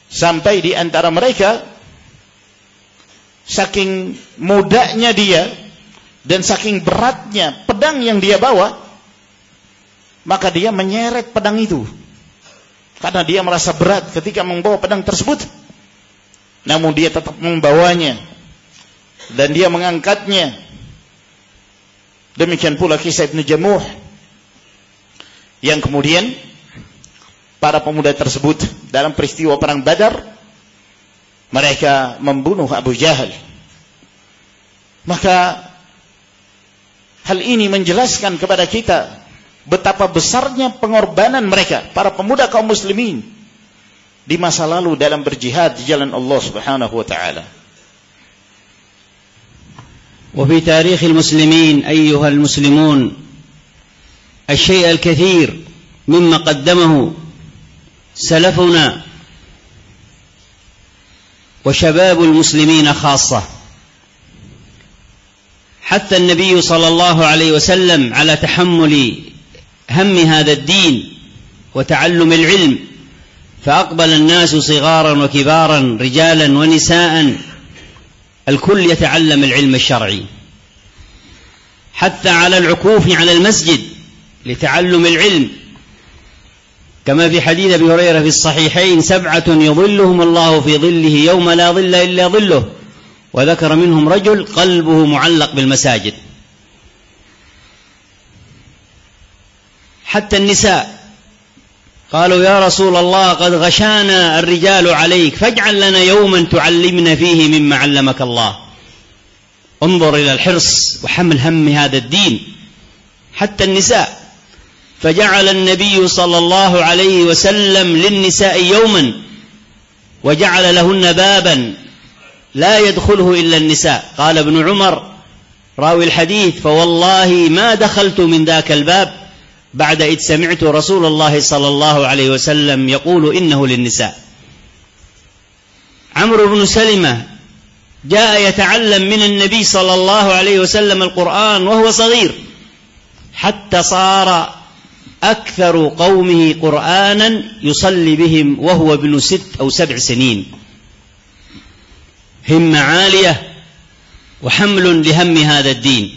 Sampai di antara mereka, saking mudahnya dia dan saking beratnya pedang yang dia bawa, maka dia menyeret pedang itu karena dia merasa berat ketika membawa pedang tersebut. Namun dia tetap membawanya dan dia mengangkatnya. Demikian pula kisah Ibnu Jamuh, yang kemudian para pemuda tersebut dalam peristiwa perang Badar, mereka membunuh Abu Jahal. Maka hal ini menjelaskan kepada kita betapa besarnya pengorbanan mereka, para pemuda kaum muslimin di masa lalu dalam berjihad di jalan Allah Subhanahu wa taala. وفي تاريخ المسلمين أيها المسلمون الشيء الكثير مما قدمه سلفنا وشباب المسلمين خاصة، حث النبي صلى الله عليه وسلم على تحمل هم هذا الدين وتعلم العلم، فأقبل الناس صغارا وكبارا رجالا ونساء الكل يتعلم العلم الشرعي. حث على العكوف على المسجد لتعلم العلم، كما في حديث أبي هريرة في الصحيحين: 7 يظلهم الله في ظله يوم لا ظل إلا ظله، وذكر منهم رجل قلبه معلق بالمساجد. حتى النساء قالوا: يا رسول الله قد غشانا الرجال عليك فاجعل لنا يوما تعلمنا فيه مما علمك الله. انظر إلى الحرص وحمل هم هذا الدين حتى النساء، فجعل النبي صلى الله عليه وسلم للنساء يوما وجعل لهن بابا لا يدخله إلا النساء. قال ابن عمر راوي الحديث: فوالله ما دخلت من ذاك الباب بعد إذ سمعت رسول الله صلى الله عليه وسلم يقول إنه للنساء. عمرو بن سلمة جاء يتعلم من النبي صلى الله عليه وسلم القرآن وهو صغير، حتى صار أكثر قومه قرآنا يصلي بهم وهو ابن 6 أو 7 سنين. همة عالية وحمل لهم هذا الدين.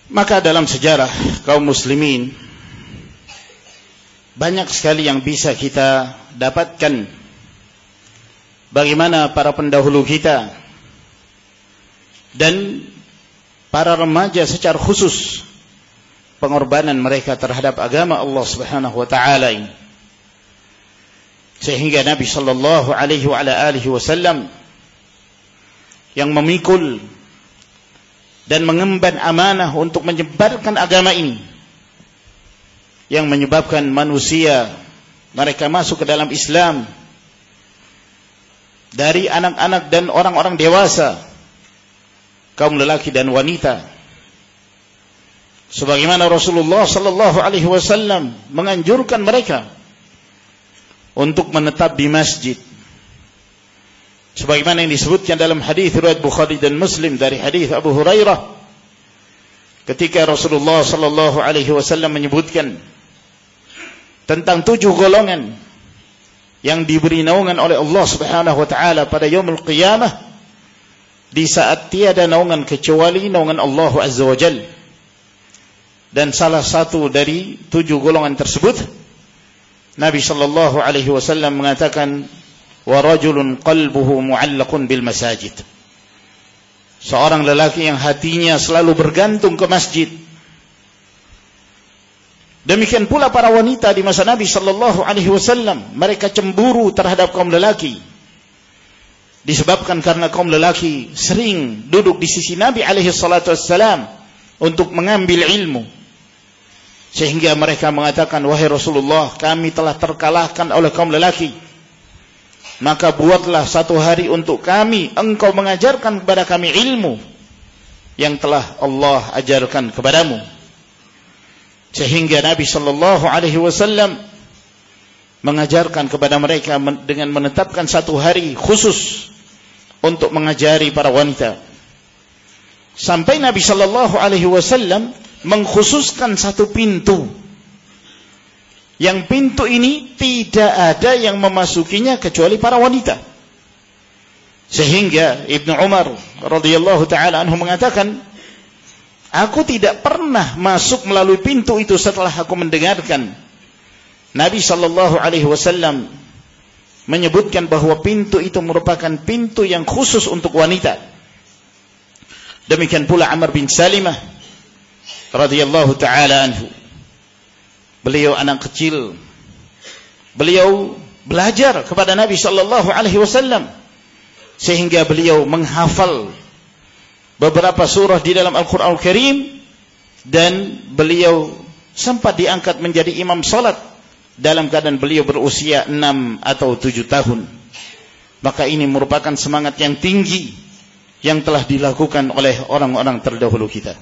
Maka dalam sejarah kaum muslimin banyak sekali yang bisa kita dapatkan bagaimana para pendahulu kita dan para remaja secara khusus pengorbanan mereka terhadap agama Allah Subhanahu wa taala ini, sehingga Nabi sallallahu alaihi wasallam yang memikul dan mengemban amanah untuk menyebarkan agama ini, yang menyebabkan manusia mereka masuk ke dalam Islam dari anak-anak dan orang-orang dewasa, kaum lelaki dan wanita, sebagaimana Rasulullah sallallahu alaihi wasallam menganjurkan mereka untuk menetap di masjid, sebagaimana yang disebutkan dalam hadis riwayat Bukhari dan Muslim dari hadis Abu Hurairah, ketika Rasulullah sallallahu alaihi wasallam menyebutkan tentang 7 golongan yang diberi naungan oleh Allah Subhanahu wa taala pada yaumul qiyamah, di saat tiada naungan kecuali naungan Allah Azza wa Jalla. Dan salah satu dari 7 golongan tersebut, Nabi sallallahu alaihi wasallam mengatakan: wa rajulun qalbuhu mu'allaqun bil masajid. Seorang lelaki yang hatinya selalu bergantung ke masjid. Demikian pula para wanita di masa Nabi sallallahu alaihi wasallam, mereka cemburu terhadap kaum lelaki disebabkan karena kaum lelaki sering duduk di sisi Nabi alaihi salatu wassalam untuk mengambil ilmu, sehingga mereka mengatakan: wahai Rasulullah, kami telah terkalahkan oleh kaum lelaki, maka buatlah satu hari untuk kami, engkau mengajarkan kepada kami ilmu yang telah Allah ajarkan kepadamu. Sehingga Nabi sallallahu alaihi wasallam mengajarkan kepada mereka dengan menetapkan satu hari khusus untuk mengajari para wanita. Sampai Nabi sallallahu alaihi wasallam mengkhususkan satu pintu, yang pintu ini tidak ada yang memasukinya kecuali para wanita. Sehingga Ibnu Umar radhiyallahu taala anhu mengatakan, aku tidak pernah masuk melalui pintu itu setelah aku mendengarkan Nabi sallallahu alaihi wasallam menyebutkan bahwa pintu itu merupakan pintu yang khusus untuk wanita. Demikian pula Amr bin Salimah radhiyallahu taala anhu. Beliau anak kecil. Beliau belajar kepada Nabi sallallahu alaihi wasallam sehingga beliau menghafal beberapa surah di dalam Al-Qur'an Al-Karim, dan beliau sempat diangkat menjadi imam salat dalam keadaan beliau berusia 6 atau 7 tahun. Maka ini merupakan semangat yang tinggi yang telah dilakukan oleh orang-orang terdahulu kita.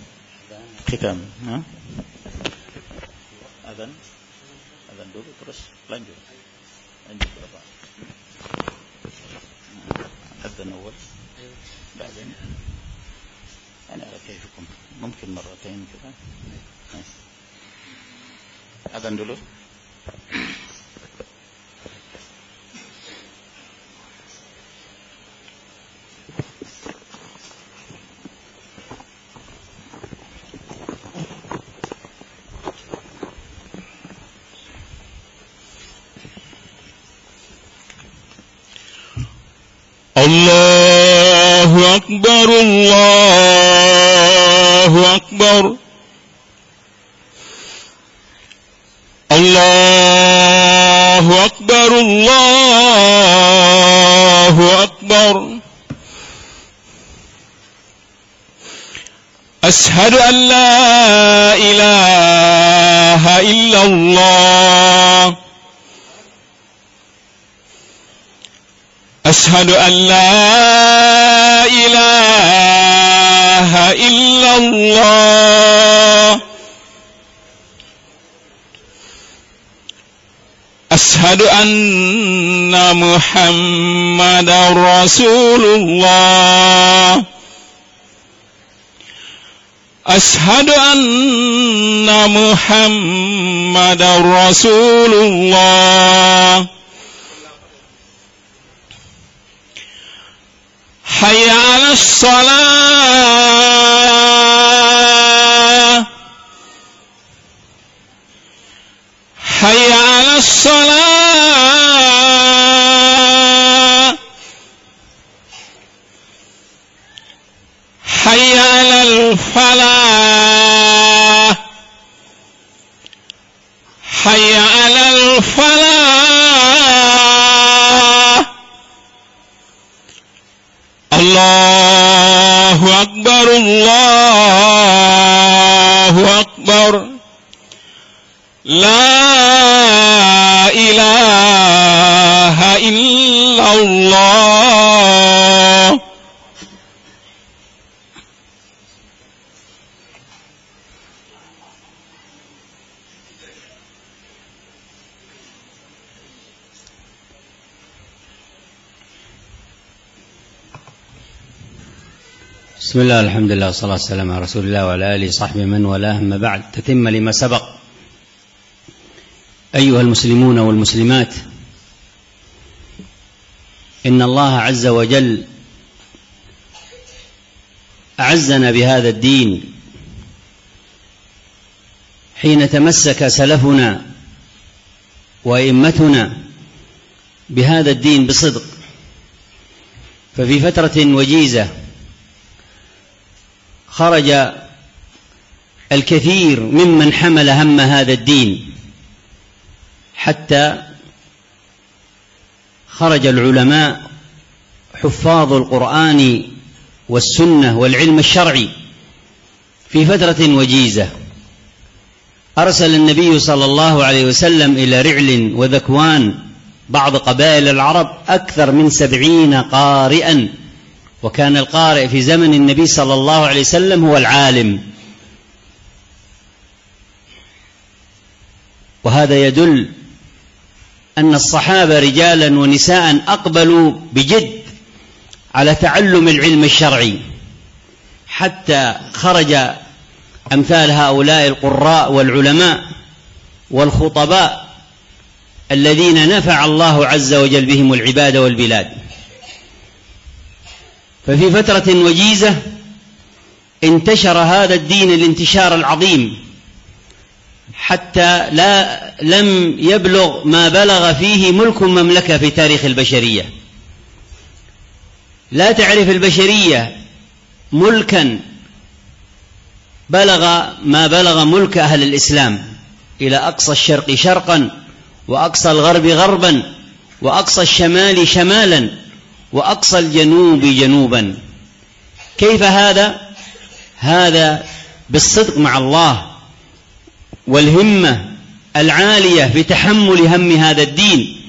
Khitam. Azan dulu terus lanjut berapa? أذن أول بعدين يعني على كيفكم ممكن مرتين كذا أذن dulu. الله أكبر الله أكبر الله أكبر الله أكبر أشهد أن لا إله إلا الله أشهد أن لا إله إلا الله أشهد أن محمدا رسول الله أشهد أن محمدا رسول الله حي على الصلاة حي على الصلاة حي على الفلاح حي على الفلاح الله أكبر الله أكبر لا إله إلا الله بسم الله الحمد لله والصلاة والسلام على رسول الله وعلى آله وصحبه من والاه، أما بعد. تتم لما سبق. أيها المسلمون والمسلمات، إن الله عز وجل أعزنا بهذا الدين حين تمسك سلفنا وأئمتنا بهذا الدين بصدق. ففي فترة وجيزة خرج الكثير ممن حمل هم هذا الدين، حتى خرج العلماء حفاظ القرآن والسنة والعلم الشرعي في فترة وجيزة. أرسل النبي صلى الله عليه وسلم إلى رعل وذكوان بعض قبائل العرب أكثر من 70 قارئا، وكان القارئ في زمن النبي صلى الله عليه وسلم هو العالم. وهذا يدل أن الصحابة رجالا ونساء أقبلوا بجد على تعلم العلم الشرعي، حتى خرج أمثال هؤلاء القراء والعلماء والخطباء الذين نفع الله عز وجل بهم العباد والبلاد. ففي فترة وجيزة انتشر هذا الدين الانتشار العظيم، حتى لم يبلغ ما بلغ فيه ملك مملكة في تاريخ البشرية. لا تعرف البشرية ملكا بلغ ما بلغ ملك أهل الإسلام، إلى أقصى الشرق شرقا، وأقصى الغرب غربا، وأقصى الشمال شمالا، وأقصى الجنوب جنوبا. كيف هذا؟ هذا بالصدق مع الله والهمة العالية في تحمل هم هذا الدين،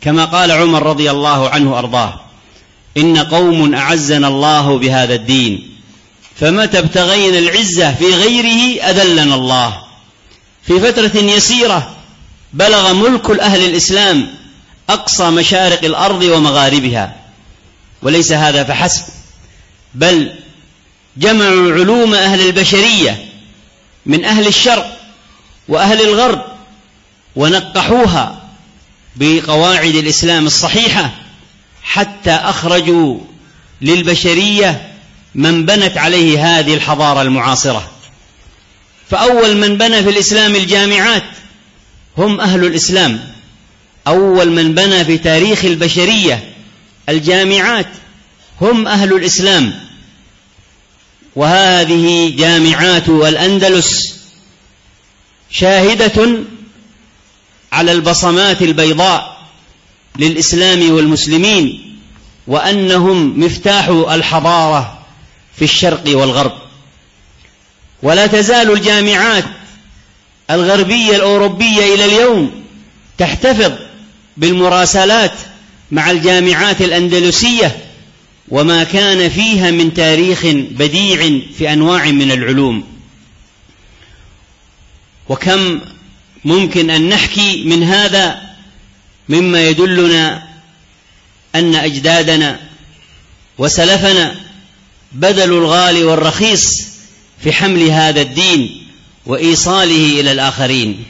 كما قال عمر رضي الله عنه أرضاه: إن قوم أعزنا الله بهذا الدين، فمتى ابتغينا العزة في غيره أذلنا الله. في فترة يسيرة بلغ ملك أهل الإسلام أقصى مشارق الأرض ومغاربها، وليس هذا فحسب، بل جمعوا علوم أهل البشرية من أهل الشرق وأهل الغرب ونقحوها بقواعد الإسلام الصحيحة حتى أخرجوا للبشرية من بنت عليه هذه الحضارة المعاصرة. فأول من بنى في الإسلام الجامعات هم أهل الإسلام، أول من بنى في تاريخ البشرية الجامعات هم أهل الإسلام. وهذه جامعات الأندلس شاهدة على البصمات البيضاء للإسلام والمسلمين، وأنهم مفتاح الحضارة في الشرق والغرب. ولا تزال الجامعات الغربية الأوروبية إلى اليوم تحتفظ بالمراسلات مع الجامعات الأندلسية وما كان فيها من تاريخ بديع في أنواع من العلوم. وكم ممكن أن نحكي من هذا مما يدلنا أن أجدادنا وسلفنا بذلوا الغالي والرخيص في حمل هذا الدين وإيصاله إلى الآخرين.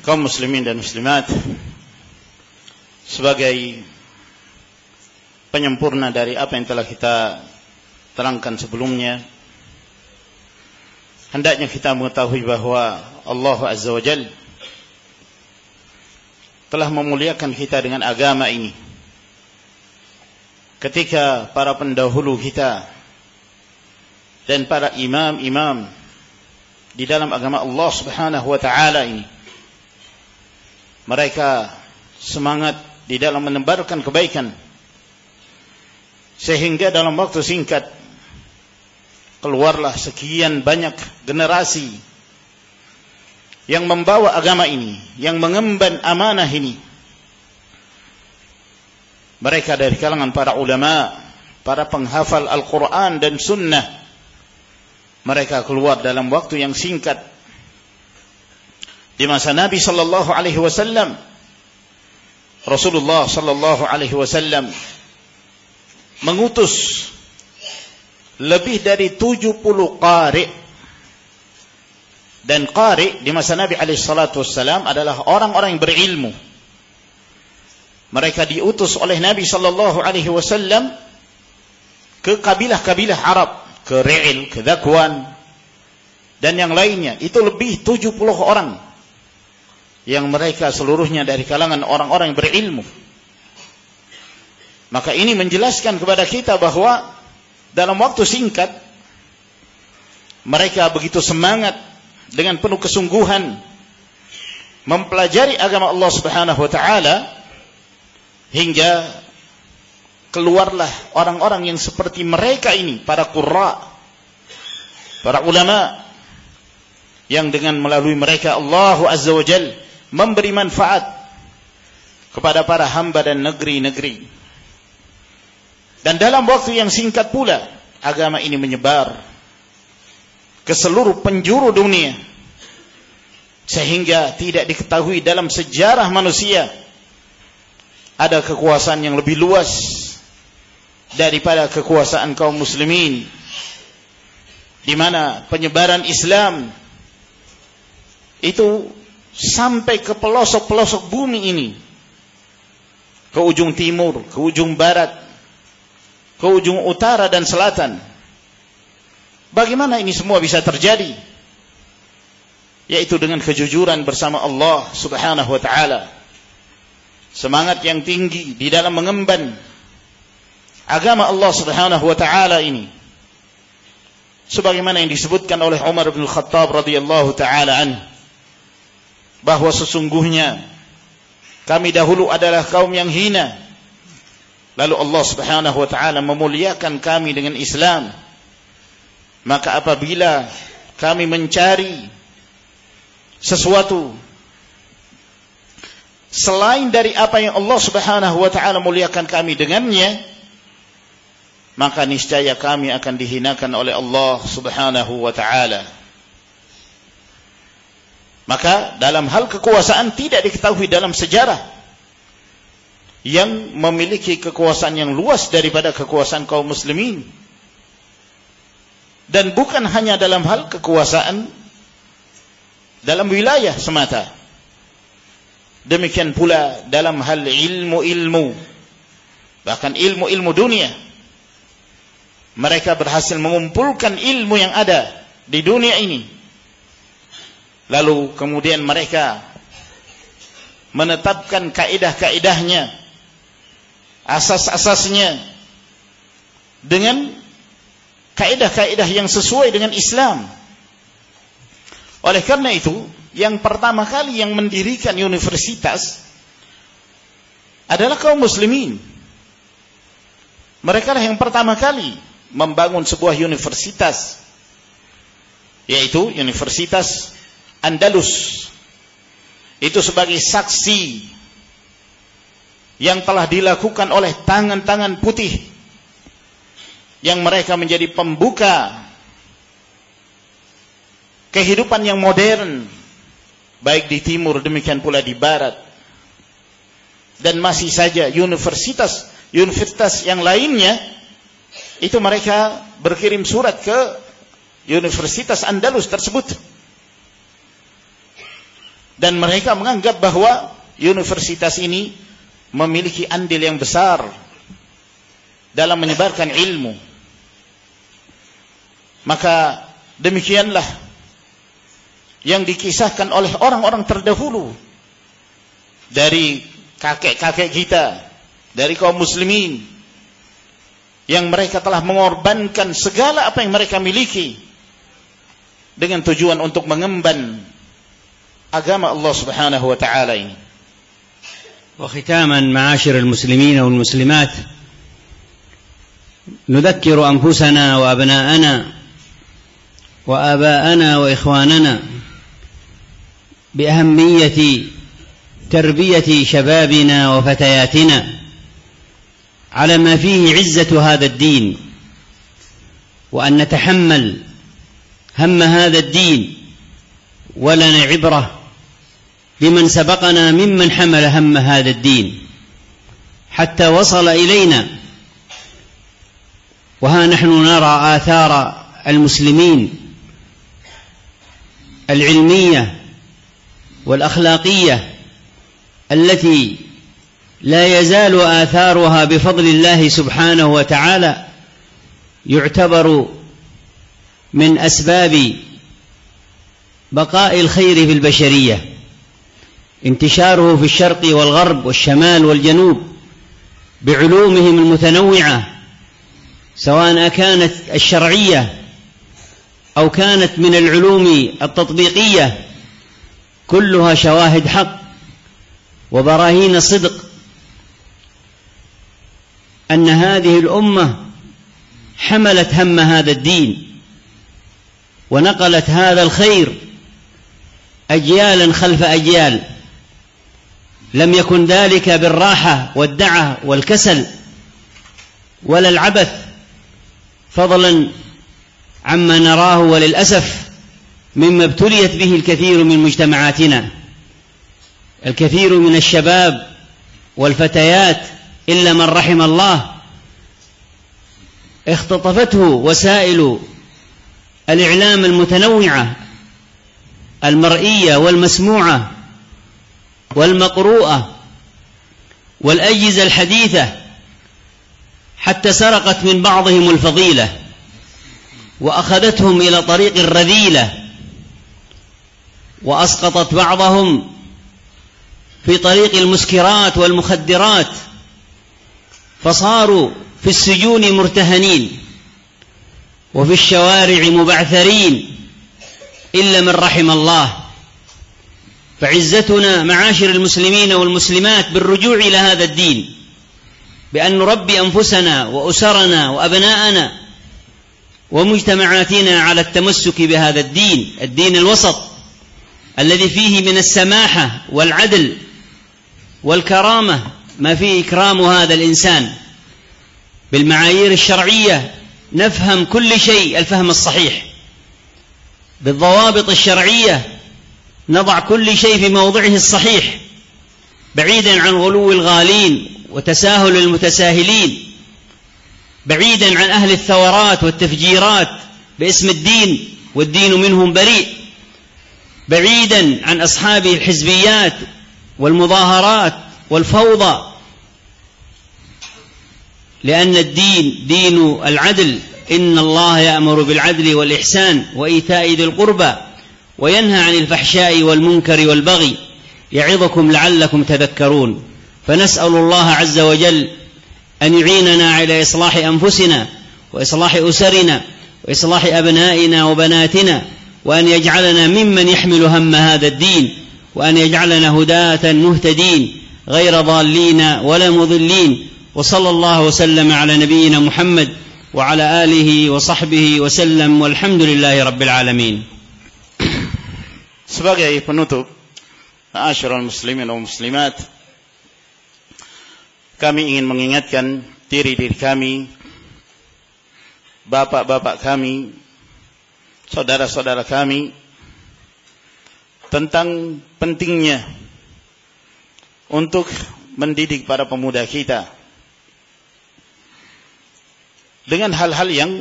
Kaum muslimin dan muslimat, sebagai penyempurna dari apa yang telah kita terangkan sebelumnya, hendaknya kita mengetahui bahwa Allah Azza wa Jalla telah memuliakan kita dengan agama ini. Ketika para pendahulu kita dan para imam-imam di dalam agama Allah Subhanahu wa taala ini, mereka semangat di dalam menebarkan kebaikan, sehingga dalam waktu singkat keluarlah sekian banyak generasi yang membawa agama ini, yang mengemban amanah ini. Mereka dari kalangan para ulama, para penghafal Al-Quran dan Sunnah. Mereka keluar dalam waktu yang singkat. Di masa Nabi sallallahu alaihi wasallam, Rasulullah sallallahu alaihi wasallam mengutus lebih dari 70 qari. Dan qari di masa Nabi alaihi salatu wasallam adalah orang-orang yang berilmu. Mereka diutus oleh Nabi sallallahu alaihi wasallam ke kabilah-kabilah Arab, ke Ri'il, ke Dhakwan dan yang lainnya. Itu lebih 70 orang yang mereka seluruhnya dari kalangan orang-orang yang berilmu. Maka ini menjelaskan kepada kita bahwa dalam waktu singkat mereka begitu semangat dengan penuh kesungguhan mempelajari agama Allah Subhanahu wa taala, hingga keluarlah orang-orang yang seperti mereka ini, para qurra, para ulama, yang dengan melalui mereka Allah Azza wa Jalla memberi manfaat kepada para hamba dan negeri-negeri. Dan dalam waktu yang singkat pula agama ini menyebar ke seluruh penjuru dunia, sehingga tidak diketahui dalam sejarah manusia ada kekuasaan yang lebih luas daripada kekuasaan kaum muslimin, di mana penyebaran Islam itu sampai ke pelosok-pelosok bumi ini, ke ujung timur, ke ujung barat, ke ujung utara dan selatan. Bagaimana ini semua bisa terjadi? Yaitu dengan kejujuran bersama Allah Subhanahu wa taala, semangat yang tinggi di dalam mengemban agama Allah Subhanahu wa taala ini, sebagaimana yang disebutkan oleh Umar bin Khattab radhiyallahu taala anhu, bahwa sesungguhnya kami dahulu adalah kaum yang hina, lalu Allah Subhanahu wa taala memuliakan kami dengan Islam. Maka apabila kami mencari sesuatu selain dari apa yang Allah Subhanahu wa ta'ala muliakan kami dengannya, maka niscaya kami akan dihinakan oleh Allah Subhanahu wa ta'ala. Maka dalam hal kekuasaan tidak diketahui dalam sejarah yang memiliki kekuasaan yang luas daripada kekuasaan kaum muslimin. Dan bukan hanya dalam hal kekuasaan dalam wilayah semata, demikian pula dalam hal ilmu-ilmu, bahkan ilmu-ilmu dunia. Mereka berhasil mengumpulkan ilmu yang ada di dunia ini, lalu kemudian mereka menetapkan kaidah-kaidahnya, asas-asasnya dengan kaidah-kaidah yang sesuai dengan Islam. Oleh karena itu, yang pertama kali yang mendirikan universitas adalah kaum muslimin. Mereka lah yang pertama kali membangun sebuah universitas, yaitu Universitas Andalus. Itu sebagai saksi yang telah dilakukan oleh tangan-tangan putih, yang mereka menjadi pembuka kehidupan yang modern, baik di timur demikian pula di barat. Dan masih saja universitas yang lainnya itu mereka berkirim surat ke Universitas Andalus tersebut, dan mereka menganggap bahwa universitas ini memiliki andil yang besar dalam menyebarkan ilmu. Maka demikianlah yang dikisahkan oleh orang-orang terdahulu dari kakek-kakek kita, dari kaum muslimin, yang mereka telah mengorbankan segala apa yang mereka miliki dengan tujuan untuk mengemban agama Allah Subhanahu wa ta'ala ini. وختاما معاشر المسلمين والمسلمات، نذكر أنفسنا وأبناءنا وآباءنا وإخواننا بأهمية تربية شبابنا وفتياتنا على ما فيه عزة هذا الدين، وأن نتحمل هم هذا الدين، ولنا عبرة بمن سبقنا ممن حمل هم هذا الدين حتى وصل إلينا. وها نحن نرى آثار المسلمين العلمية والأخلاقية التي لا يزال آثارها بفضل الله سبحانه وتعالى يعتبر من أسباب بقاء الخير في البشرية، انتشاره في الشرق والغرب والشمال والجنوب بعلومهم المتنوعة، سواء كانت الشرعية أو كانت من العلوم التطبيقية، كلها شواهد حق وبراهين صدق أن هذه الأمة حملت هم هذا الدين ونقلت هذا الخير أجيالا خلف أجيال. لم يكن ذلك بالراحة والدعة والكسل ولا العبث، فضلا عما نراه وللأسف مما ابتليت به الكثير من مجتمعاتنا. الكثير من الشباب والفتيات إلا من رحم الله اختطفته وسائل الإعلام المتنوعة المرئية والمسموعة والمقروءة والأجهزة الحديثة، حتى سرقت من بعضهم الفضيلة وأخذتهم إلى طريق الرذيلة، وأسقطت بعضهم في طريق المسكرات والمخدرات، فصاروا في السجون مرتهنين وفي الشوارع مبعثرين إلا من رحم الله. فعزتنا معاشر المسلمين والمسلمات بالرجوع إلى هذا الدين، بأن نربي أنفسنا وأسرنا وأبناءنا ومجتمعاتنا على التمسك بهذا الدين، الدين الوسط الذي فيه من السماحة والعدل والكرامة ما فيه إكرام هذا الإنسان بالمعايير الشرعية، نفهم كل شيء الفهم الصحيح، بالضوابط الشرعية نضع كل شيء في موضعه الصحيح، بعيدا عن غلو الغالين وتساهل المتساهلين، بعيدا عن أهل الثورات والتفجيرات باسم الدين والدين منهم بريء، بعيدا عن أصحاب الحزبيات والمظاهرات والفوضى، لأن الدين دين العدل، إن الله يأمر بالعدل والإحسان وإيتاء ذي القربى وينهى عن الفحشاء والمنكر والبغي يعظكم لعلكم تذكرون. فنسأل الله عز وجل أن يعيننا على إصلاح أنفسنا وإصلاح أسرنا وإصلاح أبنائنا وبناتنا، وأن يجعلنا ممن يحمل هم هذا الدين، وأن يجعلنا هداة مهتدين غير ضالين ولا مضلين. وصلى الله وسلم على نبينا محمد وعلى آله وصحبه وسلم والحمد لله رب العالمين. Sebagai penutup, ma'asyiral muslimin wa muslimat, kami ingin mengingatkan diri kami, bapak-bapak kami, saudara-saudara kami, tentang pentingnya untuk mendidik para pemuda kita dengan hal-hal yang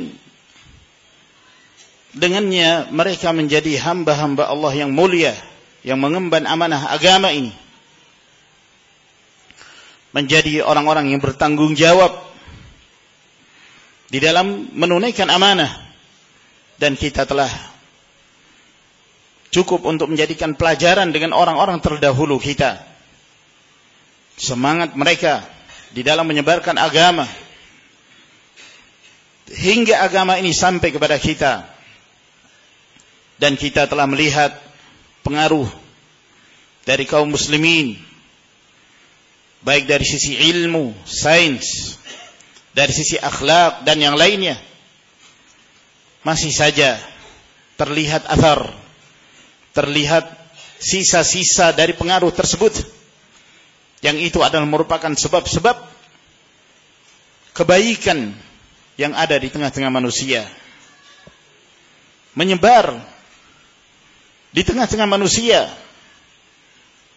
dengannya mereka menjadi hamba-hamba Allah yang mulia, yang mengemban amanah agama ini, menjadi orang-orang yang bertanggung jawab di dalam menunaikan amanah. Dan kita telah cukup untuk menjadikan pelajaran dengan orang-orang terdahulu kita, semangat mereka di dalam menyebarkan agama hingga agama ini sampai kepada kita. Dan kita telah melihat pengaruh dari kaum muslimin, baik dari sisi ilmu, sains, dari sisi akhlak dan yang lainnya. Masih saja terlihat athar, terlihat sisa-sisa dari pengaruh tersebut, yang itu adalah merupakan sebab-sebab kebaikan yang ada di tengah-tengah manusia, menyebar di tengah-tengah manusia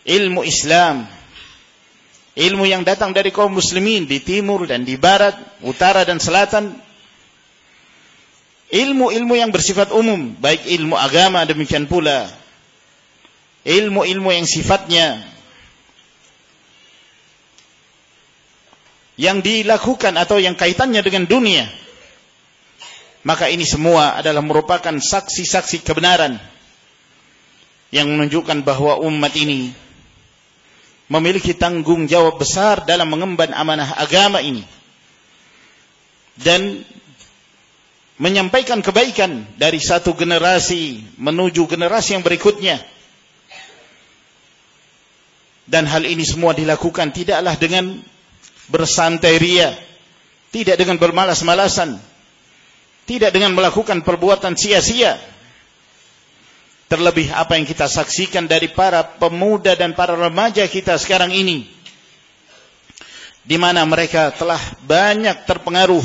ilmu Islam, ilmu yang datang dari kaum muslimin di timur dan di barat, utara dan selatan, ilmu-ilmu yang bersifat umum, baik ilmu agama, demikian pula ilmu-ilmu yang sifatnya yang dilakukan atau yang kaitannya dengan dunia. Maka ini semua adalah merupakan saksi-saksi kebenaran yang menunjukkan bahwa umat ini memiliki tanggung jawab besar dalam mengemban amanah agama ini dan menyampaikan kebaikan dari satu generasi menuju generasi yang berikutnya. Dan hal ini semua dilakukan tidaklah dengan bersantai ria, tidak dengan bermalas-malasan, tidak dengan melakukan perbuatan sia-sia. Terlebih apa yang kita saksikan dari para pemuda dan para remaja kita sekarang ini, di mana mereka telah banyak terpengaruh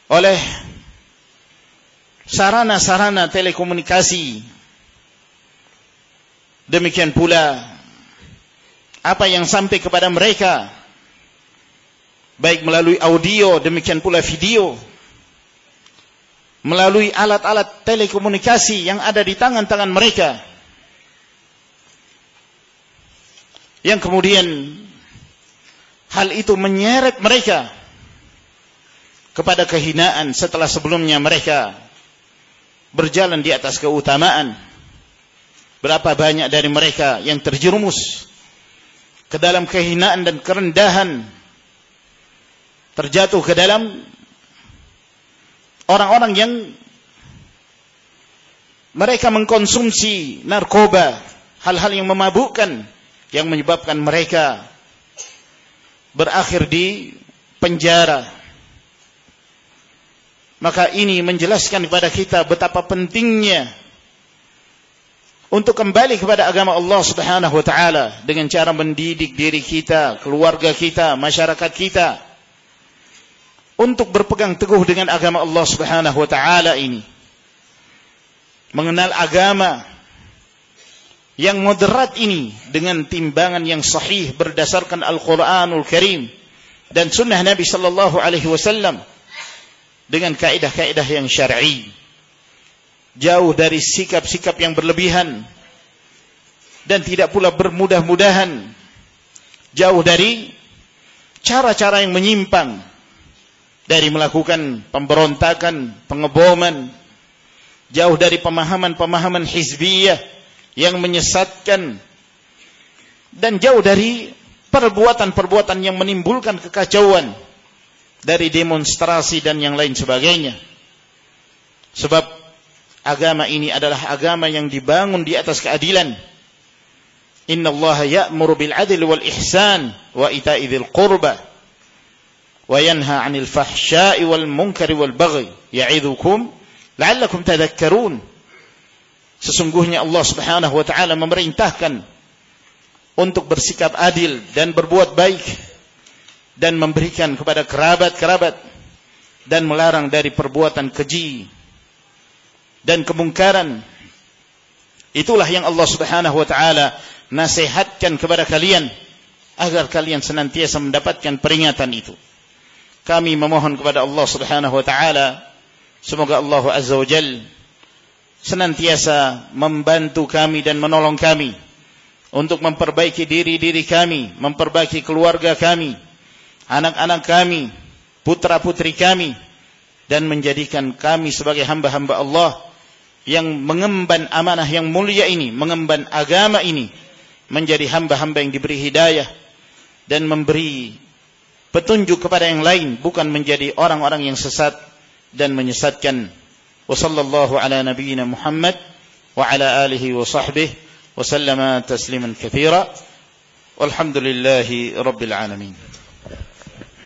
oleh sarana-sarana telekomunikasi. Demikian pula apa yang sampai kepada mereka, baik melalui audio, demikian pula video, melalui alat-alat telekomunikasi yang ada di tangan-tangan mereka, yang kemudian hal itu menyeret mereka kepada kehinaan setelah sebelumnya mereka berjalan di atas keutamaan. Berapa banyak dari mereka yang terjerumus ke dalam kehinaan dan kerendahan, terjatuh ke dalam orang-orang yang mereka mengkonsumsi narkoba, hal-hal yang memabukkan, yang menyebabkan mereka berakhir di penjara. Maka ini menjelaskan kepada kita betapa pentingnya untuk kembali kepada agama Allah Subhanahu wa taala dengan cara mendidik diri kita, keluarga kita, masyarakat kita untuk berpegang teguh dengan agama Allah Subhanahu wa taala ini. Mengenal agama yang moderat ini dengan timbangan yang sahih berdasarkan Al-Qur'anul Karim dan sunnah Nabi sallallahu alaihi wasallam dengan kaidah-kaidah yang syar'i. Jauh dari sikap-sikap yang berlebihan dan tidak pula bermudah-mudahan. Jauh dari cara-cara yang menyimpang, dari melakukan pemberontakan, pengeboman. Jauh dari pemahaman-pemahaman hizbiyah yang menyesatkan, dan jauh dari perbuatan-perbuatan yang menimbulkan kekacauan dari demonstrasi dan yang lain sebagainya. Sebab agama ini adalah agama yang dibangun di atas keadilan. Innallaha ya'muru bil adli wal ihsan wa ita'i dzil qurba wa yanha 'anil fahsya'i wal munkari wal baghi ya'idzukum la'allakum tadhakkarun. Sesungguhnya Allah Subhanahu wa taala memerintahkan untuk bersikap adil dan berbuat baik dan memberikan kepada kerabat-kerabat dan melarang dari perbuatan keji dan kemungkaran. Itulah yang Allah Subhanahu wa taala nasihatkan kepada kalian agar kalian senantiasa mendapatkan peringatan itu. Kami memohon kepada Allah Subhanahu wa taala semoga Allah Azza wa Jalla senantiasa membantu kami dan menolong kami untuk memperbaiki diri-diri kami, memperbaiki keluarga kami, anak-anak kami, putra-putri kami, dan menjadikan kami sebagai hamba-hamba Allah yang mengemban amanah yang mulia ini, mengemban agama ini, menjadi hamba-hamba yang diberi hidayah dan memberi petunjuk kepada yang lain, bukan menjadi orang-orang yang sesat dan menyesatkan. Wa sallallahu ala nabiyyina Muhammad wa ala alihi wa sahbihi wa sallama tasliman katsira. Walhamdulillahi rabbil alamin.